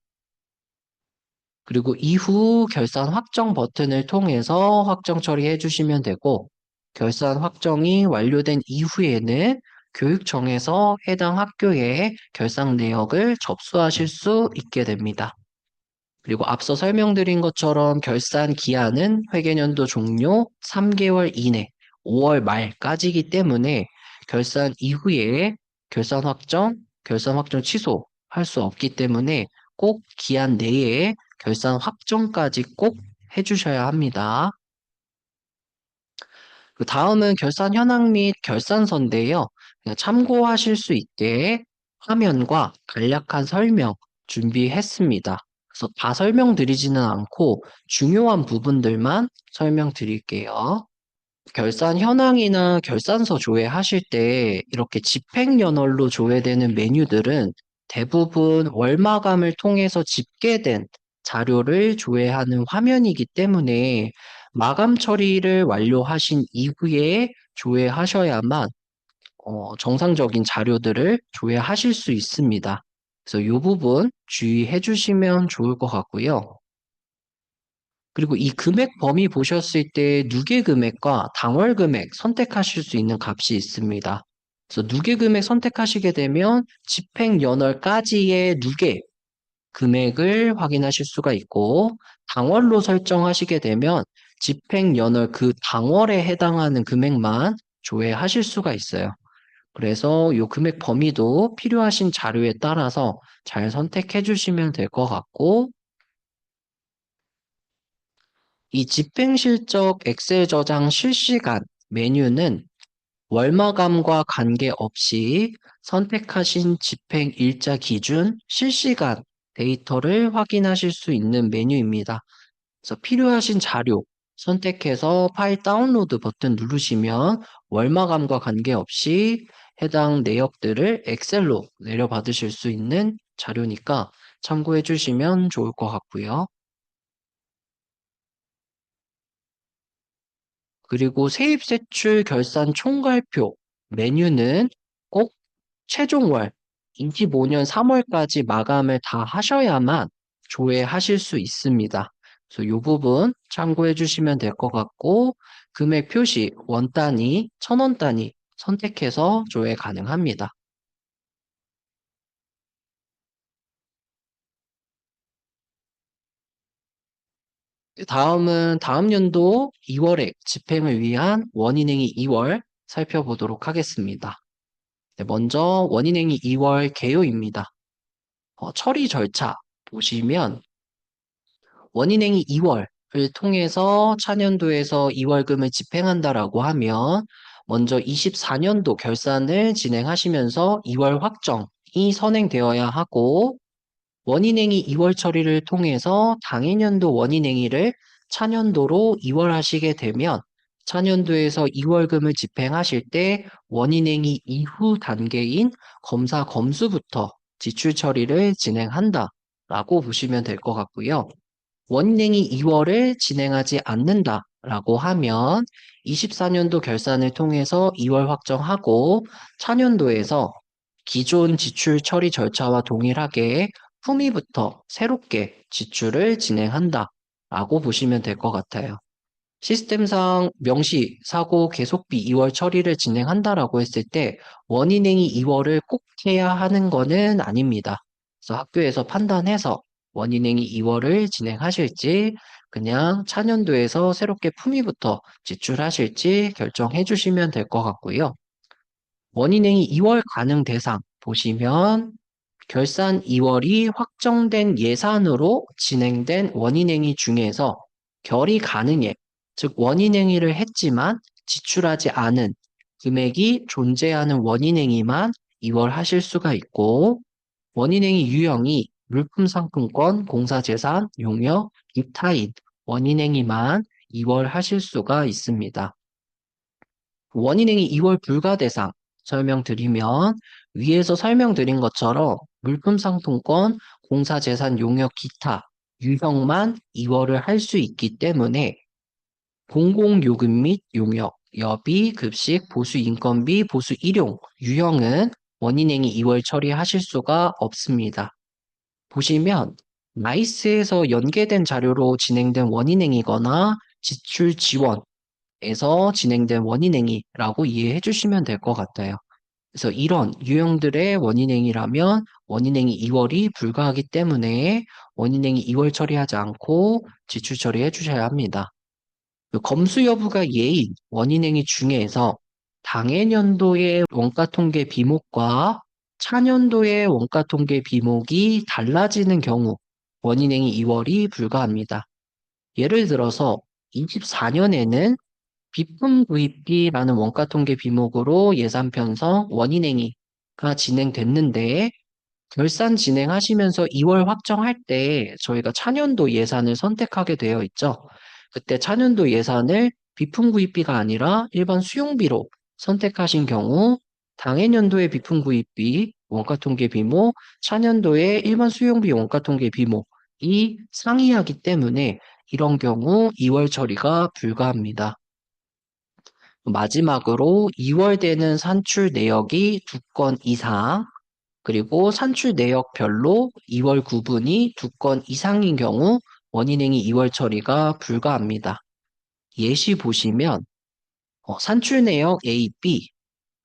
그리고 이후 결산 확정 버튼을 통해서 확정 처리해 주시면 되고, 결산 확정이 완료된 이후에는 교육청에서 해당 학교의 결산 내역을 접수하실 수 있게 됩니다. 그리고 앞서 설명드린 것처럼 결산 기한은 회계연도 종료 3개월 이내 5월 말까지이기 때문에 결산 이후에 결산 확정 취소할 수 없기 때문에 꼭 기한 내에 결산 확정까지 꼭 해주셔야 합니다. 그 다음은 결산 현황 및 결산서인데요. 그냥 참고하실 수 있게 화면과 간략한 설명 준비했습니다. 그래서 다 설명드리지는 않고 중요한 부분들만 설명드릴게요. 결산 현황이나 결산서 조회하실 때 이렇게 집행연월로 조회되는 메뉴들은 대부분 월마감을 통해서 집계된 자료를 조회하는 화면이기 때문에 마감 처리를 완료하신 이후에 조회하셔야만 정상적인 자료들을 조회하실 수 있습니다. 그래서 이 부분 주의해 주시면 좋을 것 같고요. 그리고 이 금액 범위 보셨을 때 누계 금액과 당월 금액 선택하실 수 있는 값이 있습니다. 그래서 누계 금액 선택하시게 되면 집행 연월까지의 누계 금액을 확인하실 수가 있고, 당월로 설정하시게 되면 집행 연월 그 당월에 해당하는 금액만 조회하실 수가 있어요. 그래서 이 금액 범위도 필요하신 자료에 따라서 잘 선택해 주시면 될 것 같고, 이 집행실적 엑셀 저장 실시간 메뉴는 월마감과 관계없이 선택하신 집행 일자 기준 실시간 데이터를 확인하실 수 있는 메뉴입니다. 그래서 필요하신 자료 선택해서 파일 다운로드 버튼 누르시면 월마감과 관계없이 해당 내역들을 엑셀로 내려받으실 수 있는 자료니까 참고해 주시면 좋을 것 같고요. 그리고 세입세출 결산 총괄표 메뉴는 꼭 최종월 25년 3월까지 마감을 다 하셔야만 조회하실 수 있습니다. 그래서 이 부분 참고해 주시면 될 것 같고, 금액 표시 원 단위, 1,000원 단위 선택해서 조회 가능합니다. 다음은 다음 연도 2월액 집행을 위한 원인행위 2월 살펴보도록 하겠습니다. 네, 먼저 원인행위 2월 개요입니다. 처리 절차 보시면 원인행위 2월을 통해서 차년도에서 2월금을 집행한다라고 하면 먼저 24년도 결산을 진행하시면서 2월 확정이 선행되어야 하고, 원인행위 2월 처리를 통해서 당해년도 원인행위를 차년도로 2월 하시게 되면 차년도에서 2월금을 집행하실 때 원인행위 이후 단계인 검사 검수부터 지출 처리를 진행한다라고 보시면 될 것 같고요. 원인행위 2월을 진행하지 않는다라고 하면 24년도 결산을 통해서 2월 확정하고 차년도에서 기존 지출 처리 절차와 동일하게 품위부터 새롭게 지출을 진행한다라고 보시면 될 것 같아요. 시스템상 명시, 사고, 계속비 2월 처리를 진행한다라고 했을 때 원인행위 2월을 꼭 해야 하는 거는 아닙니다. 그래서 학교에서 판단해서 원인행위 2월을 진행하실지 그냥 차년도에서 새롭게 품위부터 지출하실지 결정해 주시면 될 것 같고요. 원인행위 2월 가능 대상 보시면 결산 2월이 확정된 예산으로 진행된 원인행위 중에서 결의 가능액, 즉 원인행위를 했지만 지출하지 않은 금액이 존재하는 원인행위만 2월 하실 수가 있고, 원인행위 유형이 물품 상품권, 공사재산, 용역, 기타인 원인행위만 2월 하실 수가 있습니다. 원인행위 2월 불가 대상 설명드리면 위에서 설명드린 것처럼 물품 상품권, 공사재산 용역 기타 유형만 2월을 할 수 있기 때문에 공공요금 및 용역, 여비, 급식, 보수 인건비, 보수 일용 유형은 원인행위 2월 처리하실 수가 없습니다. 보시면 나이스에서 연계된 자료로 진행된 원인행위거나 지출 지원에서 진행된 원인행위라고 이해해 주시면 될 것 같아요. 그래서 이런 유형들의 원인행위라면 원인행위 이월이 불가하기 때문에 원인행위 이월 처리하지 않고 지출 처리해 주셔야 합니다. 그 검수 여부가 예인 원인행위 중에서 당해년도의 원가통계 비목과 차년도의 원가통계 비목이 달라지는 경우 원인행위 이월이 불가합니다. 예를 들어서 24년에는 비품 구입비라는 원가통계 비목으로 예산 편성 원인행위가 진행됐는데 결산 진행하시면서 2월 확정할 때 저희가 차년도 예산을 선택하게 되어 있죠. 그때 차년도 예산을 비품 구입비가 아니라 일반 수용비로 선택하신 경우 당해년도의 비품 구입비 원가통계 비목, 차년도의 일반 수용비 원가통계 비목이 상이하기 때문에 이런 경우 2월 처리가 불가합니다. 마지막으로 2월 되는 산출 내역이 2건 이상, 그리고 산출 내역별로 2월 구분이 2건 이상인 경우 원인행위 2월 처리가 불가합니다. 예시 보시면 산출 내역 A, B,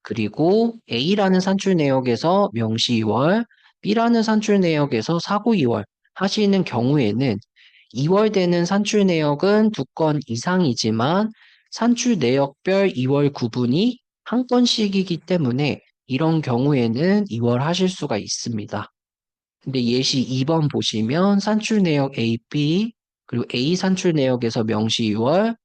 그리고 A라는 산출 내역에서 명시 2월, B라는 산출 내역에서 사고 2월 하시는 경우에는 2월 되는 산출 내역은 2건 이상이지만 산출 내역별 2월 구분이 한 건씩이기 때문에 이런 경우에는 2월 하실 수가 있습니다. 근데 예시 2번 보시면 산출 내역 A, B, 그리고 A 산출 내역에서 명시 2월,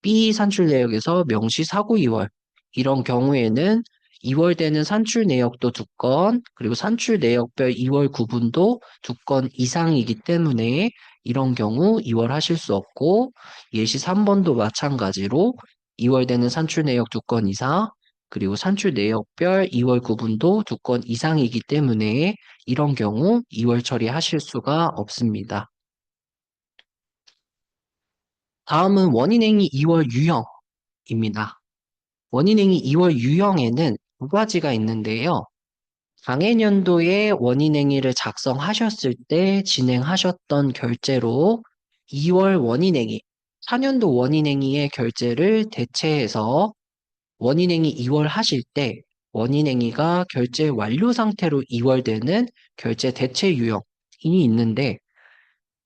B 산출 내역에서 명시 사고 2월. 이런 경우에는 2월 되는 산출 내역도 2건, 그리고 산출 내역별 2월 구분도 2건 이상이기 때문에 이런 경우 2월 하실 수 없고, 예시 3번도 마찬가지로 2월 되는 산출 내역 2건 이상, 그리고 산출 내역별 2월 구분도 2건 이상이기 때문에 이런 경우 2월 처리하실 수가 없습니다. 다음은 원인행위 2월 유형입니다. 원인행위 2월 유형에는 두 가지가 있는데요. 당해년도에 원인행위를 작성하셨을 때 진행하셨던 결제로 2월 원인행위, 4년도 원인행위의 결제를 대체해서 원인행위 2월 하실 때 원인행위가 결제 완료 상태로 2월 되는 결제 대체 유형이 있는데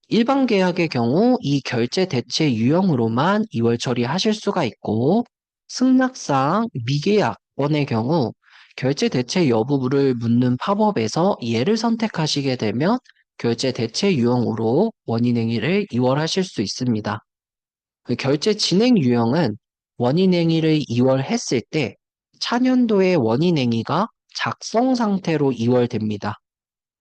일반 계약의 경우 이 결제 대체 유형으로만 2월 처리하실 수가 있고 승낙상 미계약원의 경우 결제 대체 여부를 묻는 팝업에서 얘를 선택하시게 되면 결제 대체 유형으로 원인행위를 2월 하실 수 있습니다. 그 결제 진행 유형은 원인행위를 2월 했을 때 차년도의 원인행위가 작성 상태로 2월 됩니다.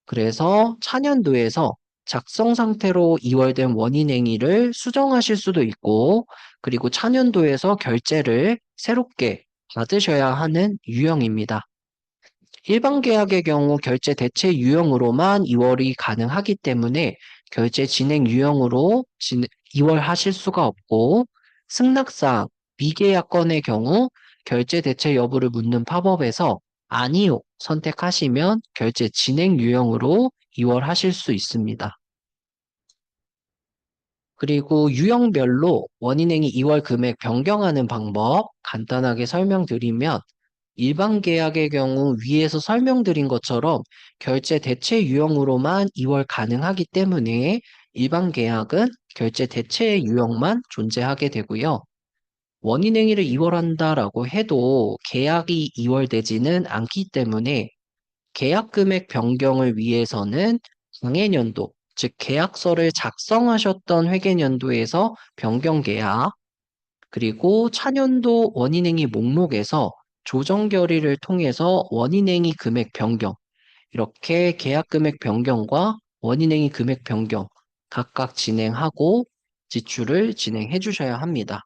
그래서 차년도에서 작성 상태로 2월된 원인행위를 수정하실 수도 있고, 그리고 차년도에서 결제를 새롭게 받으셔야 하는 유형입니다. 일반 계약의 경우 결제 대체 유형으로만 2월이 가능하기 때문에 결제 진행 유형으로 2월 하실 수가 없고, 승낙상 미계약건의 경우 결제 대체 여부를 묻는 팝업에서 아니요 선택하시면 결제 진행 유형으로 2월 하실 수 있습니다. 그리고 유형별로 원인행위 2월 금액 변경하는 방법 간단하게 설명드리면 일반 계약의 경우 위에서 설명드린 것처럼 결제 대체 유형으로만 2월 가능하기 때문에 일반 계약은 결제 대체 유형만 존재하게 되고요. 원인행위를 2월 한다라고 해도 계약이 2월 되지는 않기 때문에 계약 금액 변경을 위해서는 당해년도, 즉 계약서를 작성하셨던 회계년도에서 변경 계약, 그리고 차년도 원인행위 목록에서 조정 결의를 통해서 원인행위 금액 변경, 이렇게 계약 금액 변경과 원인행위 금액 변경 각각 진행하고 지출을 진행해 주셔야 합니다.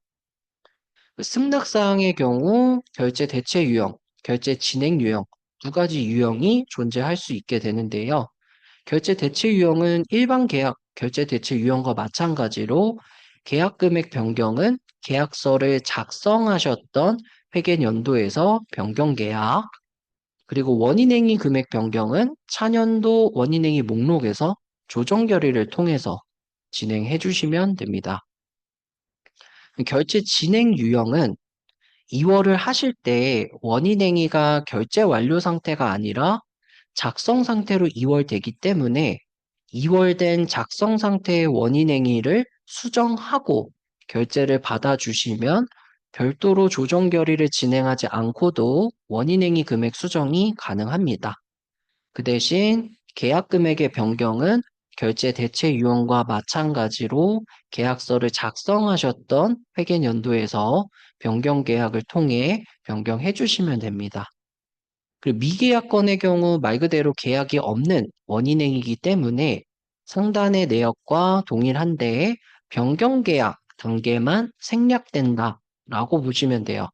승낙사항의 경우 결제 대체 유형, 결제 진행 유형 두 가지 유형이 존재할 수 있게 되는데요. 결제 대체 유형은 일반 계약 결제 대체 유형과 마찬가지로 계약 금액 변경은 계약서를 작성하셨던 회계연도에서 변경 계약, 그리고 원인행위 금액 변경은 차년도 원인행위 목록에서 조정 결의를 통해서 진행해 주시면 됩니다. 결제 진행 유형은 2월을 하실 때 원인행위가 결제 완료 상태가 아니라 작성 상태로 2월 되기 때문에 2월 된 작성 상태의 원인행위를 수정하고 결제를 받아주시면 별도로 조정 결의를 진행하지 않고도 원인행위 금액 수정이 가능합니다. 그 대신 계약 금액의 변경은 결제 대체 유형과 마찬가지로 계약서를 작성하셨던 회계연도에서 변경 계약을 통해 변경해 주시면 됩니다. 그리고 미계약 건의 경우 말 그대로 계약이 없는 원인행위이기 때문에 상단의 내역과 동일한데 변경 계약 단계만 생략된다라고 보시면 돼요.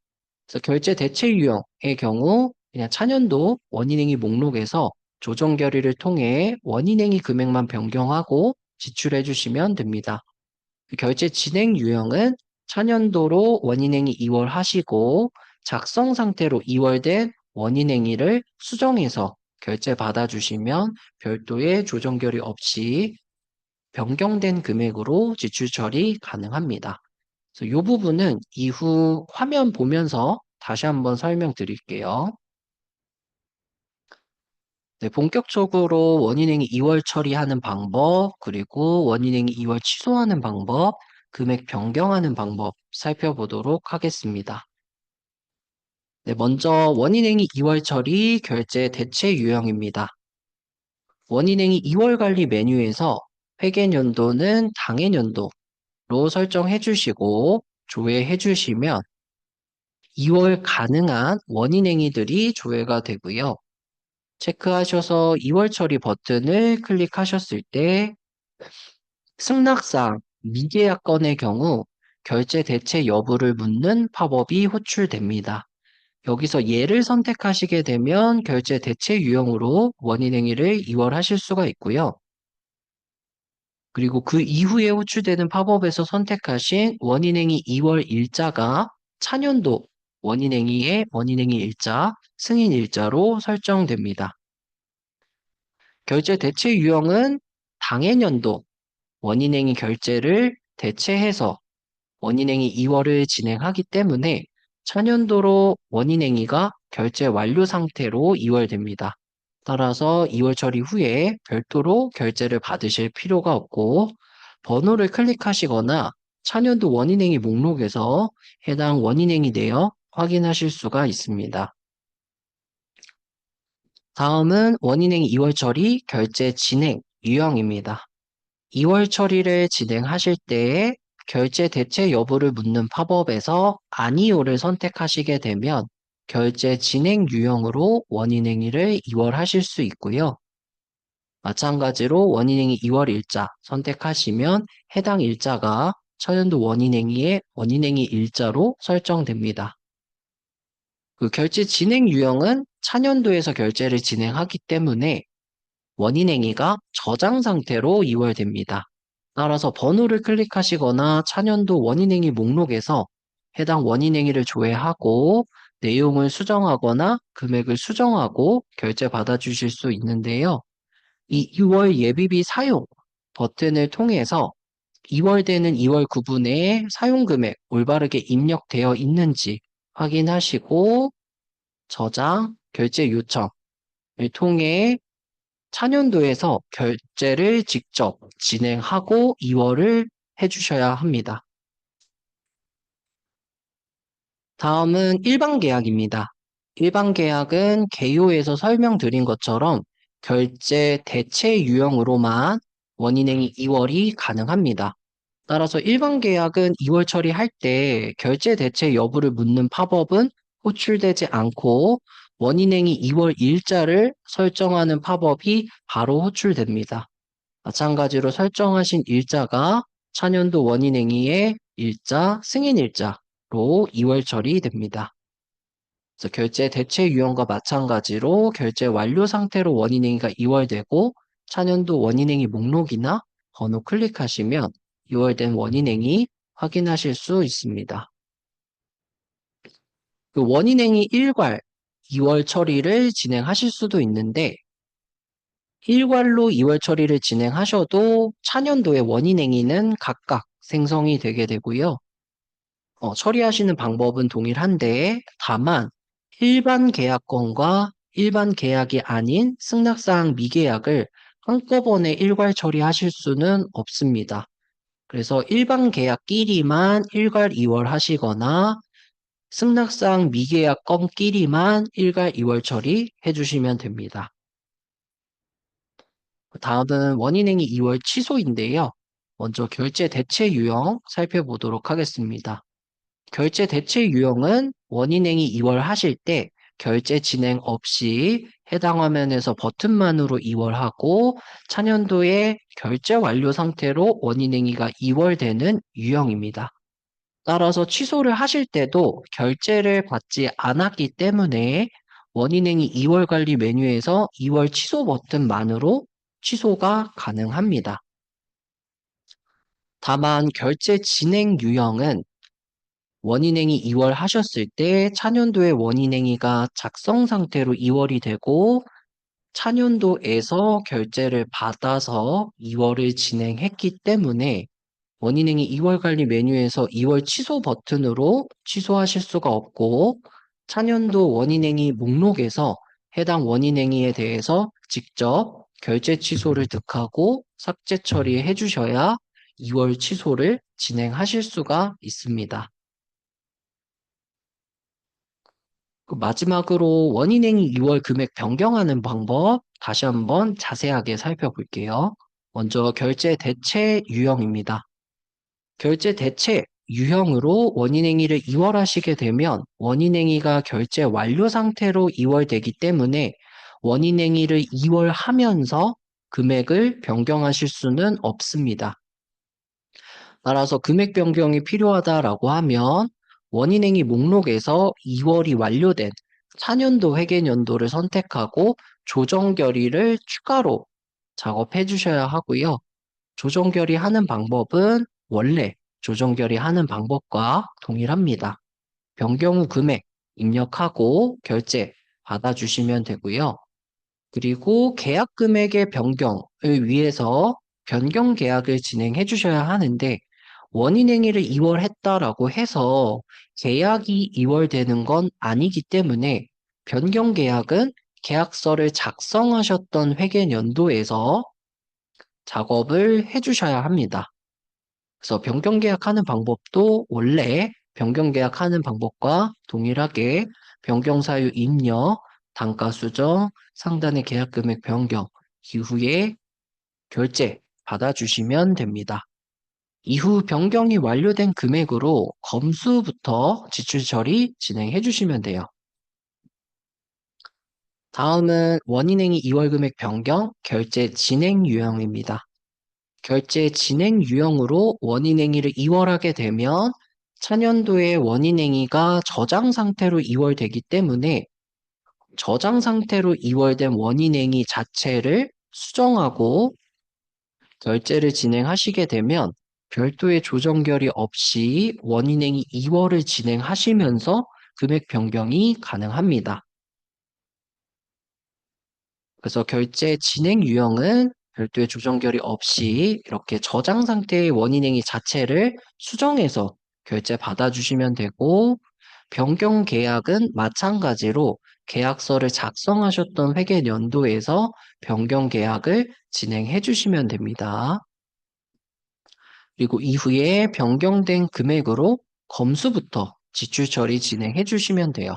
그래서 결제 대체 유형의 경우 그냥 차년도 원인행위 목록에서 조정 결의를 통해 원인행위 금액만 변경하고 지출해 주시면 됩니다. 결제 진행 유형은 차년도로 원인행위 2월 하시고 작성 상태로 2월 된 원인행위를 수정해서 결제 받아주시면 별도의 조정 결의 없이 변경된 금액으로 지출 처리 가능합니다. 그래서 이 부분은 이후 화면 보면서 다시 한번 설명드릴게요. 네, 본격적으로 원인행위 2월 처리하는 방법, 그리고 원인행위 2월 취소하는 방법, 금액 변경하는 방법 살펴보도록 하겠습니다. 네, 먼저 원인행위 2월 처리 결제 대체 유형입니다. 원인행위 2월 관리 메뉴에서 회계연도는 당해연도로 설정해 주시고 조회해 주시면 2월 가능한 원인행위들이 조회가 되고요. 체크하셔서 2월 처리 버튼을 클릭하셨을 때 승낙상 미계약 건의 경우 결제 대체 여부를 묻는 팝업이 호출됩니다. 여기서 예를 선택하시게 되면 결제 대체 유형으로 원인행위를 2월 하실 수가 있고요. 그리고 그 이후에 호출되는 팝업에서 선택하신 원인행위 2월 일자가 차년도 원인행위의 원인행위 일자, 승인 일자로 설정됩니다. 결제 대체 유형은 당해년도 원인행위 결제를 대체해서 원인행위 2월을 진행하기 때문에 차년도로 원인행위가 결제 완료 상태로 2월 됩니다. 따라서 2월 처리 후에 별도로 결제를 받으실 필요가 없고 번호를 클릭하시거나 차년도 원인행위 목록에서 해당 원인행위 내역 확인하실 수가 있습니다. 다음은 원인행위 2월 처리 결제 진행 유형입니다. 2월 처리를 진행하실 때 결제 대체 여부를 묻는 팝업에서 아니오를 선택하시게 되면 결제 진행 유형으로 원인행위를 2월 하실 수 있고요. 마찬가지로 원인행위 2월 일자 선택하시면 해당 일자가 차년도 원인행위의 원인행위 일자로 설정됩니다. 그 결제 진행 유형은 차년도에서 결제를 진행하기 때문에 원인행위가 저장 상태로 2월 됩니다. 따라서 번호를 클릭하시거나 차년도 원인행위 목록에서 해당 원인행위를 조회하고 내용을 수정하거나 금액을 수정하고 결제 받아주실 수 있는데요. 이 2월 예비비 사용 버튼을 통해서 2월 되는 2월 구분에 사용금액 올바르게 입력되어 있는지 확인하시고 저장, 결제 요청을 통해 차년도에서 결제를 직접 진행하고 2월을 해주셔야 합니다. 다음은 일반 계약입니다. 일반 계약은 개요에서 설명드린 것처럼 결제 대체 유형으로만 원인행위 2월이 가능합니다. 따라서 일반 계약은 2월 처리할 때 결제 대체 여부를 묻는 팝업은 호출되지 않고 원인행위 2월 일자를 설정하는 팝업이 바로 호출됩니다. 마찬가지로 설정하신 일자가 차년도 원인행위의 일자, 승인 일자로 2월 처리됩니다. 그래서 결제 대체 유형과 마찬가지로 결제 완료 상태로 원인행위가 2월 되고 차년도 원인행위 목록이나 번호 클릭하시면 2월 된 원인행위 확인하실 수 있습니다. 그 원인행위 일괄 2월 처리를 진행하실 수도 있는데 일괄로 2월 처리를 진행하셔도 차년도의 원인행위는 각각 생성이 되게 되고요. 처리하시는 방법은 동일한데 다만 일반 계약건과 일반 계약이 아닌 승낙사항 미계약을 한꺼번에 일괄 처리하실 수는 없습니다. 그래서 일반 계약끼리만 일괄 2월 하시거나 승낙사항 미계약 건끼리만 일괄 2월 처리해 주시면 됩니다. 다음은 원인행위 2월 취소인데요. 먼저 결제 대체 유형 살펴보도록 하겠습니다. 결제 대체 유형은 원인행위 2월 하실 때 결제 진행 없이 해당 화면에서 버튼만으로 2월 하고 차년도에 결제 완료 상태로 원인행위가 2월 되는 유형입니다. 따라서 취소를 하실 때도 결제를 받지 않았기 때문에 원인행위 2월 관리 메뉴에서 2월 취소 버튼만으로 취소가 가능합니다. 다만 결제 진행 유형은 원인행위 2월 하셨을 때 차년도의 원인행위가 작성 상태로 2월이 되고 차년도에서 결제를 받아서 2월을 진행했기 때문에 원인행위 2월 관리 메뉴에서 2월 취소 버튼으로 취소하실 수가 없고 차년도 원인행위 목록에서 해당 원인행위에 대해서 직접 결제 취소를 득하고 삭제 처리해 주셔야 2월 취소를 진행하실 수가 있습니다. 마지막으로 원인행위 2월 금액 변경하는 방법 다시 한번 자세하게 살펴볼게요. 먼저 결제 대체 유형입니다. 결제 대체 유형으로 원인행위를 2월 하시게 되면 원인행위가 결제 완료 상태로 2월 되기 때문에 원인행위를 2월 하면서 금액을 변경하실 수는 없습니다. 따라서 금액 변경이 필요하다라고 하면 원인행위 목록에서 2월이 완료된 4년도 회계연도를 선택하고 조정 결의를 추가로 작업해 주셔야 하고요. 조정 결의하는 방법은 원래 조정 결의하는 방법과 동일합니다. 변경 후 금액 입력하고 결제 받아주시면 되고요. 그리고 계약 금액의 변경을 위해서 변경 계약을 진행해 주셔야 하는데 원인행위를 2월 했다라고 해서 계약이 2월 되는 건 아니기 때문에 변경 계약은 계약서를 작성하셨던 회계연도에서 작업을 해 주셔야 합니다. 그래서 변경 계약하는 방법도 원래 변경 계약하는 방법과 동일하게 변경 사유 입력, 단가 수정, 상단의 계약 금액 변경 이후에 결제 받아주시면 됩니다. 이후 변경이 완료된 금액으로 검수부터 지출 처리 진행해 주시면 돼요. 다음은 원인행위 2월 금액 변경 결제 진행 유형입니다. 결제 진행 유형으로 원인행위를 2월 하게 되면 차년도에 원인행위가 저장 상태로 2월 되기 때문에 저장 상태로 2월 된 원인행위 자체를 수정하고 결제를 진행하시게 되면 별도의 조정 결의 없이 원인행위 2월을 진행하시면서 금액 변경이 가능합니다. 그래서 결제 진행 유형은 별도의 조정 결의 없이 이렇게 저장 상태의 원인행위 자체를 수정해서 결제 받아주시면 되고 변경 계약은 마찬가지로 계약서를 작성하셨던 회계연도에서 변경 계약을 진행해 주시면 됩니다. 그리고 이후에 변경된 금액으로 검수부터 지출 처리 진행해 주시면 돼요.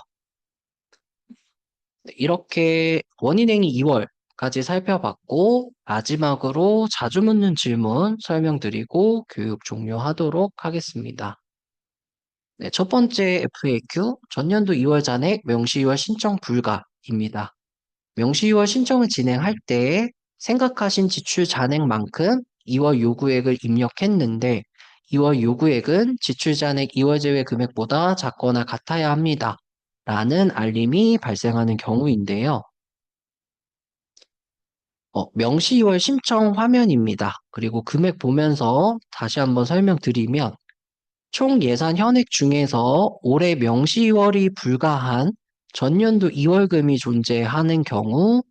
이렇게 원인행위 2월까지 살펴봤고 마지막으로 자주 묻는 질문 설명드리고 교육 종료하도록 하겠습니다. 네, 첫 번째 FAQ, 전년도 2월 잔액 명시 2월 신청 불가입니다. 명시 2월 신청을 진행할 때 생각하신 지출 잔액만큼 2월 요구액을 입력했는데 2월 요구액은 지출 잔액 2월 제외 금액보다 작거나 같아야 합니다. 라는 알림이 발생하는 경우인데요. 명시 2월 신청 화면입니다. 그리고 금액 보면서 다시 한번 설명드리면 총 예산 현액 중에서 올해 명시 2월이 불가한 전년도 2월금이 존재하는 경우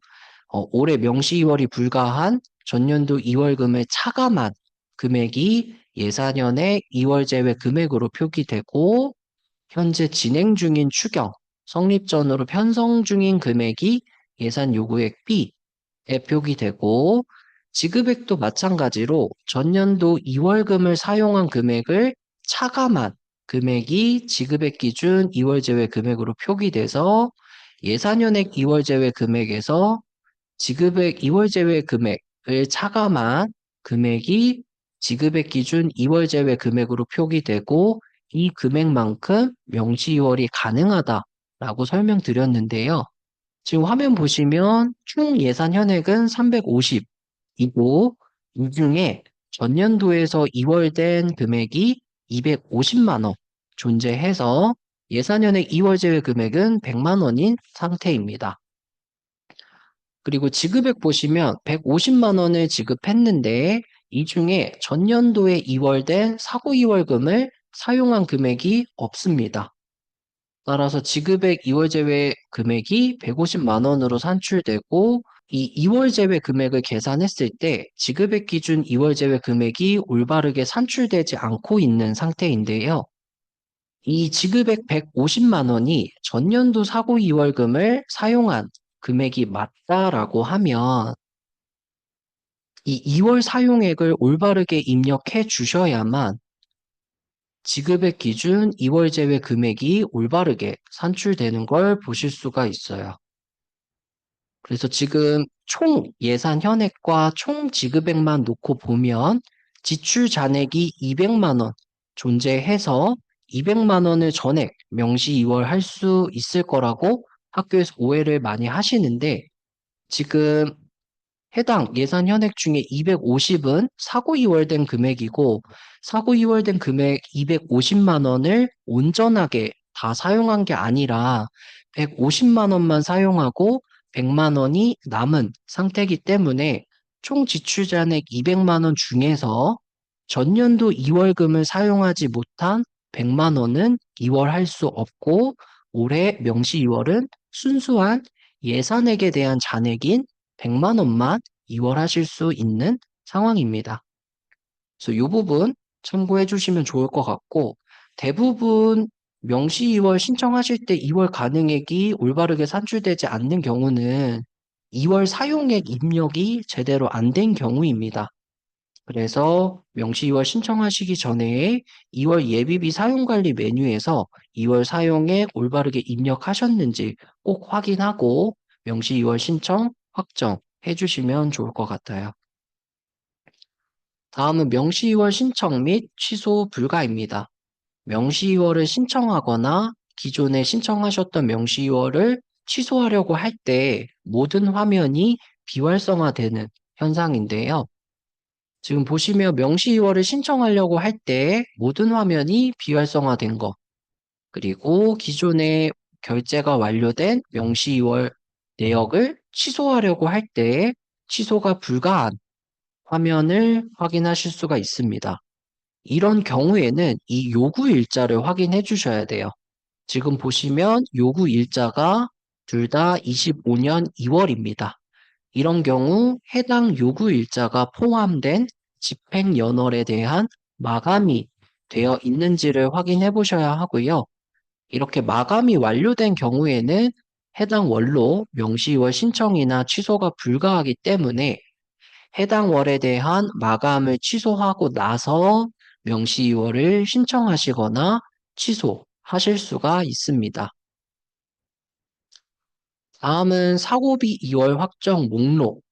올해 명시 2월이 불가한 전년도 2월금을 차감한 금액이 예산연의 2월 제외 금액으로 표기되고 현재 진행 중인 추경, 성립 전으로 편성 중인 금액이 예산 요구액 B에 표기되고 지급액도 마찬가지로 전년도 2월금을 사용한 금액을 차감한 금액이 지급액 기준 2월 제외 금액으로 표기돼서 예산연액 2월 제외 금액에서 지급액 2월 제외 금액을 차감한 금액이 지급액 기준 2월 제외 금액으로 표기되고 이 금액만큼 명시 2월이 가능하다라고 설명드렸는데요. 지금 화면 보시면 총 예산 현액은 350이고 이 중에 전년도에서 2월 된 금액이 250만 원 존재해서 예산 현액 2월 제외 금액은 100만 원인 상태입니다. 그리고 지급액 보시면 150만 원을 지급했는데 이 중에 전년도에 2월 된 사고 2월금을 사용한 금액이 없습니다. 따라서 지급액 2월 제외 금액이 150만 원으로 산출되고 이 2월 제외 금액을 계산했을 때 지급액 기준 2월 제외 금액이 올바르게 산출되지 않고 있는 상태인데요. 이 지급액 150만 원이 전년도 사고 2월금을 사용한 금액이 맞다라고 하면 이 2월 사용액을 올바르게 입력해 주셔야만 지급액 기준 2월 제외 금액이 올바르게 산출되는 걸 보실 수가 있어요. 그래서 지금 총 예산 현액과 총 지급액만 놓고 보면 지출 잔액이 200만 원 존재해서 200만 원을 전액 명시 2월 할 수 있을 거라고 학교에서 오해를 많이 하시는데 지금 해당 예산 현액 중에 250은 사고 2월된 금액이고 사고 2월된 금액 250만 원을 온전하게 다 사용한 게 아니라 150만 원만 사용하고 100만 원이 남은 상태이기 때문에 총 지출 잔액 200만 원 중에서 전년도 2월금을 사용하지 못한 100만 원은 2월 할 수 없고 올해 명시 2월은 순수한 예산액에 대한 잔액인 100만 원만 2월 하실 수 있는 상황입니다. 그래서 이 부분 참고해 주시면 좋을 것 같고 대부분 명시 2월 신청하실 때 2월 가능액이 올바르게 산출되지 않는 경우는 2월 사용액 입력이 제대로 안 된 경우입니다. 그래서 명시 2월 신청하시기 전에 2월 예비비 사용관리 메뉴에서 2월 사용액 올바르게 입력하셨는지 꼭 확인하고 명시 2월 신청 확정해 주시면 좋을 것 같아요. 다음은 명시 2월 신청 및 취소 불가입니다. 명시 2월을 신청하거나 기존에 신청하셨던 명시 2월을 취소하려고 할 때 모든 화면이 비활성화되는 현상인데요. 지금 보시면 명시 2월을 신청하려고 할 때 모든 화면이 비활성화된 거, 그리고 기존에 결제가 완료된 명시 2월 내역을 취소하려고 할 때 취소가 불가한 화면을 확인하실 수가 있습니다. 이런 경우에는 이 요구 일자를 확인해 주셔야 돼요. 지금 보시면 요구 일자가 둘 다 25년 2월입니다. 이런 경우 해당 요구 일자가 포함된 집행연월에 대한 마감이 되어 있는지를 확인해 보셔야 하고요. 이렇게 마감이 완료된 경우에는 해당 월로 명시월 신청이나 취소가 불가하기 때문에 해당 월에 대한 마감을 취소하고 나서 명시월을 신청하시거나 취소하실 수가 있습니다. 다음은 사고비 2월 확정 목록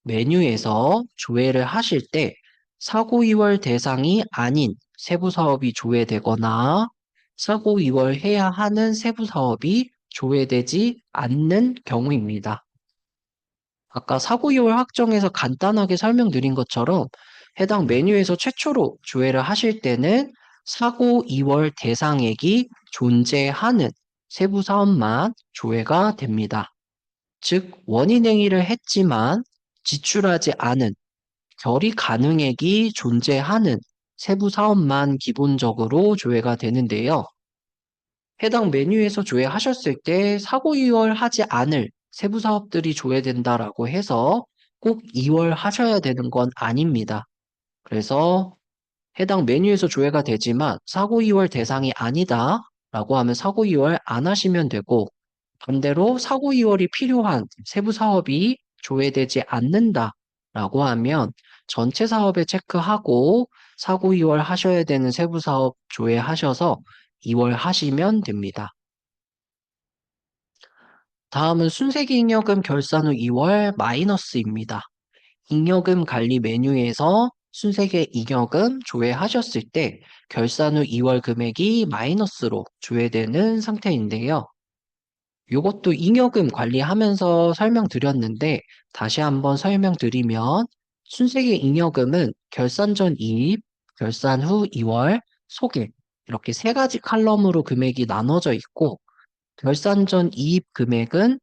메뉴에서 조회를 하실 때 사고 2월 대상이 아닌 세부 사업이 조회되거나 사고 2월 해야 하는 세부 사업이 조회되지 않는 경우입니다. 아까 사고 2월 확정에서 간단하게 설명드린 것처럼 해당 메뉴에서 최초로 조회를 하실 때는 사고 2월 대상액이 존재하는 세부 사업만 조회가 됩니다. 즉 원인 행위를 했지만 지출하지 않은 결의 가능액이 존재하는 세부 사업만 기본적으로 조회가 되는데요. 해당 메뉴에서 조회하셨을 때 사고 2월 하지 않을 세부 사업들이 조회된다라고 해서 꼭 2월 하셔야 되는 건 아닙니다. 그래서 해당 메뉴에서 조회가 되지만 사고 2월 대상이 아니다 라고 하면 사고 2월 안 하시면 되고, 반대로 사고 2월이 필요한 세부 사업이 조회되지 않는다 라고 하면 전체 사업에 체크하고 사고 2월 하셔야 되는 세부 사업 조회하셔서 2월 하시면 됩니다. 다음은 순세기 잉여금 결산 후 2월 마이너스입니다. 잉여금 관리 메뉴에서 순세계 잉여금 조회하셨을 때 결산 후 2월 금액이 마이너스로 조회되는 상태인데요. 이것도 잉여금 관리하면서 설명드렸는데 다시 한번 설명드리면 순세계 잉여금은 결산 전 이입, 결산 후 2월, 소개 이렇게 세 가지 칼럼으로 금액이 나눠져 있고, 결산 전 이입 금액은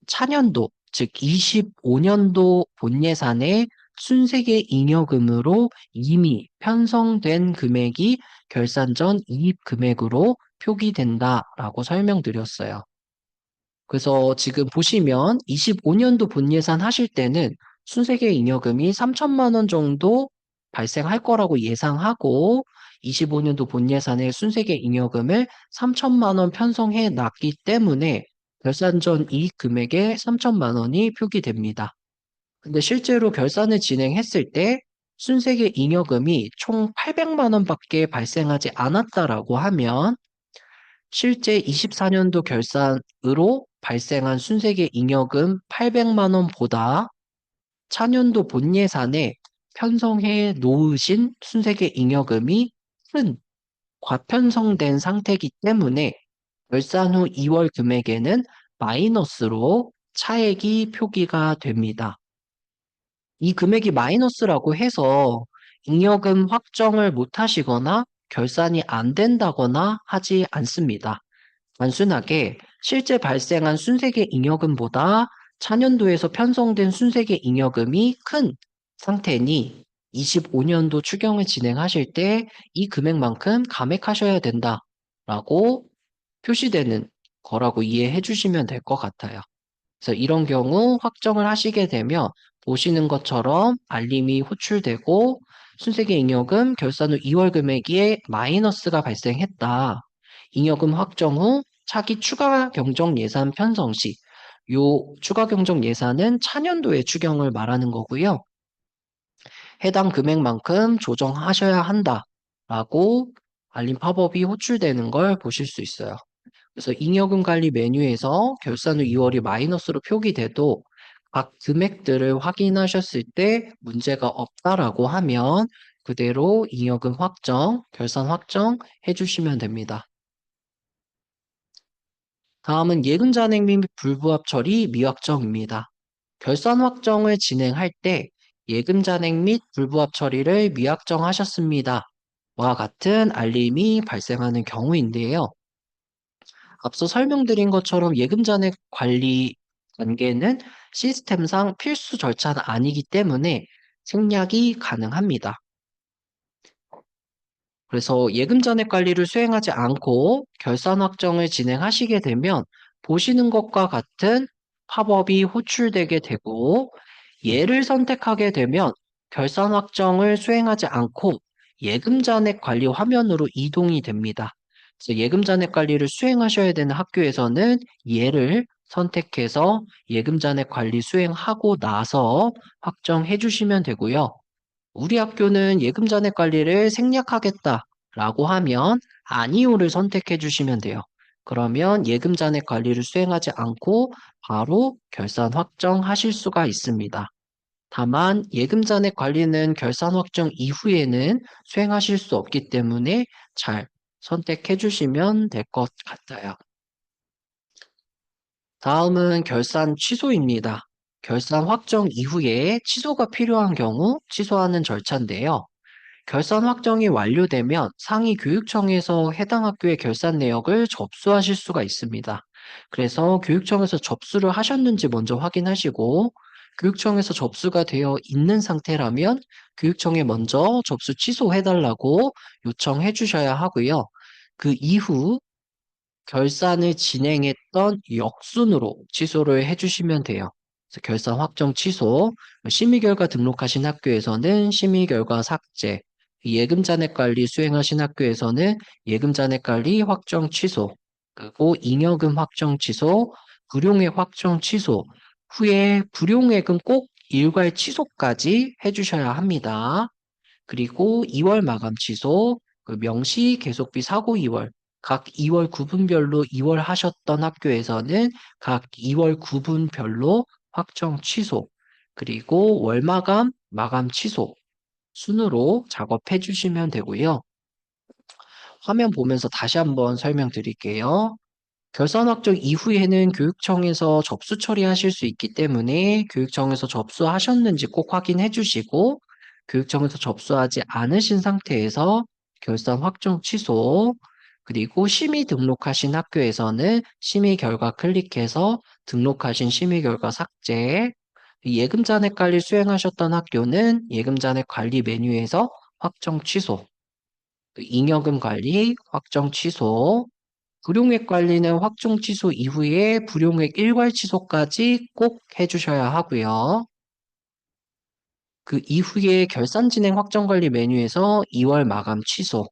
차년도, 즉 25년도 본예산의 순세계 잉여금으로 이미 편성된 금액이 결산 전 이입 금액으로 표기된다라고 설명드렸어요. 그래서 지금 보시면 25년도 본예산 하실 때는 순세계 잉여금이 3천만 원 정도 발생할 거라고 예상하고 25년도 본예산의 순세계 잉여금을 3천만 원 편성해 놨기 때문에 결산 전 이익 금액에 3천만 원이 표기됩니다. 근데 실제로 결산을 진행했을 때 순세계 잉여금이 총 800만 원밖에 발생하지 않았다라고 하면 실제 24년도 결산으로 발생한 순세계 잉여금 800만 원보다 차년도 본예산에 편성해 놓으신 순세계 잉여금이 큰 과편성된 상태이기 때문에 결산 후 2월 금액에는 마이너스로 차액이 표기가 됩니다. 이 금액이 마이너스라고 해서 잉여금 확정을 못 하시거나 결산이 안 된다거나 하지 않습니다. 단순하게 실제 발생한 순세계 잉여금보다 차년도에서 편성된 순세계 잉여금이 큰 상태니 25년도 추경을 진행하실 때 이 금액만큼 감액하셔야 된다라고 표시되는 거라고 이해해 주시면 될 것 같아요. 그래서 이런 경우 확정을 하시게 되면 보시는 것처럼 알림이 호출되고 순세계 잉여금 결산 후 2월 금액에 마이너스가 발생했다. 잉여금 확정 후 차기 추가 경정 예산 편성 시, 요 추가 경정 예산은 차년도의 추경을 말하는 거고요. 해당 금액만큼 조정하셔야 한다라고 알림 팝업이 호출되는 걸 보실 수 있어요. 그래서 잉여금 관리 메뉴에서 결산 후 2월이 마이너스로 표기돼도 각 금액들을 확인하셨을 때 문제가 없다라고 하면 그대로 잉여금 확정, 결산 확정 해주시면 됩니다. 다음은 예금 잔액 및 불부합 처리 미확정입니다. 결산 확정을 진행할 때 예금 잔액 및 불부합 처리를 미확정하셨습니다. 와 같은 알림이 발생하는 경우인데요. 앞서 설명드린 것처럼 예금 잔액 관리 단계는 시스템상 필수 절차는 아니기 때문에 생략이 가능합니다. 그래서 예금 잔액 관리를 수행하지 않고 결산 확정을 진행하시게 되면 보시는 것과 같은 팝업이 호출되게 되고, 예를 선택하게 되면 결산 확정을 수행하지 않고 예금 잔액 관리 화면으로 이동이 됩니다. 그래서 예금 잔액 관리를 수행하셔야 되는 학교에서는 예를 선택해서 예금 잔액 관리 수행하고 나서 확정해 주시면 되고요. 우리 학교는 예금 잔액 관리를 생략하겠다라고 하면 아니오를 선택해 주시면 돼요. 그러면 예금 잔액 관리를 수행하지 않고 바로 결산 확정하실 수가 있습니다. 다만 예금 잔액 관리는 결산 확정 이후에는 수행하실 수 없기 때문에 잘 선택해 주시면 될 것 같아요. 다음은 결산 취소입니다. 결산 확정 이후에 취소가 필요한 경우 취소하는 절차인데요. 결산 확정이 완료되면 상위 교육청에서 해당 학교의 결산 내역을 접수하실 수가 있습니다. 그래서 교육청에서 접수를 하셨는지 먼저 확인하시고, 교육청에서 접수가 되어 있는 상태라면 교육청에 먼저 접수 취소해달라고 요청해 주셔야 하고요. 그 이후 결산을 진행했던 역순으로 취소를 해주시면 돼요. 그래서 결산 확정 취소, 심의결과 등록하신 학교에서는 심의결과 삭제, 예금잔액관리 수행하신 학교에서는 예금잔액관리 확정 취소, 그리고 잉여금 확정 취소, 불용액 확정 취소, 후에 불용액은 꼭 일괄 취소까지 해주셔야 합니다. 그리고 2월 마감 취소, 그 명시 계속비 사고 2월, 각 2월 구분별로 2월 하셨던 학교에서는 각 2월 구분별로 확정 취소, 그리고 월 마감, 마감 취소 순으로 작업해 주시면 되고요. 화면 보면서 다시 한번 설명드릴게요. 결산 확정 이후에는 교육청에서 접수 처리하실 수 있기 때문에 교육청에서 접수하셨는지 꼭 확인해 주시고 교육청에서 접수하지 않으신 상태에서 결산 확정 취소 그리고 심의 등록하신 학교에서는 심의 결과 클릭해서 등록하신 심의 결과 삭제 예금 잔액 관리 수행하셨던 학교는 예금 잔액 관리 메뉴에서 확정 취소 잉여금 관리 확정 취소 불용액 관리는 확정 취소 이후에 불용액 일괄 취소까지 꼭 해주셔야 하고요. 그 이후에 결산 진행 확정 관리 메뉴에서 2월 마감 취소,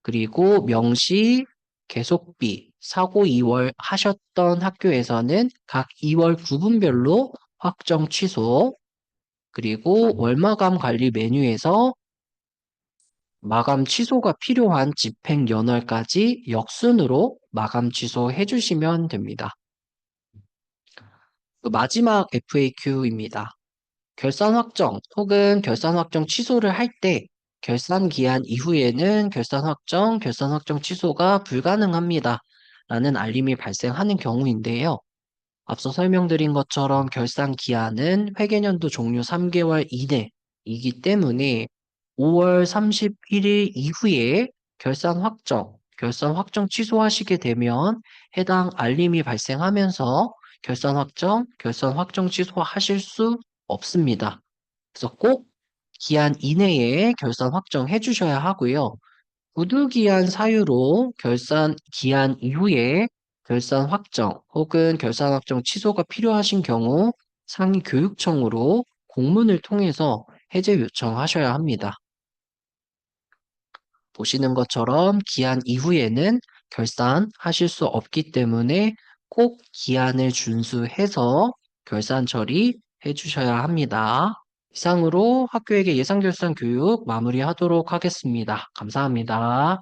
그리고 명시 계속비 사고 2월 하셨던 학교에서는 각 2월 구분별로 확정 취소, 그리고 월마감 관리 메뉴에서 마감 취소가 필요한 집행 연월까지 역순으로 마감 취소해 주시면 됩니다. 마지막 FAQ입니다. 결산 확정 혹은 결산 확정 취소를 할 때 결산 기한 이후에는 결산 확정 취소가 불가능합니다. 라는 알림이 발생하는 경우인데요. 앞서 설명드린 것처럼 결산 기한은 회계연도 종료 3개월 이내이기 때문에 5월 31일 이후에 결산 확정 취소하시게 되면 해당 알림이 발생하면서 결산 확정 취소하실 수 없습니다. 그래서 꼭 기한 이내에 결산 확정해 주셔야 하고요. 부득이한 사유로 결산 기한 이후에 결산 확정 혹은 결산 확정 취소가 필요하신 경우 상위 교육청으로 공문을 통해서 해제 요청하셔야 합니다. 보시는 것처럼 기한 이후에는 결산하실 수 없기 때문에 꼭 기한을 준수해서 결산 처리해 주셔야 합니다. 이상으로 학교에게 예상결산 교육 마무리하도록 하겠습니다. 감사합니다.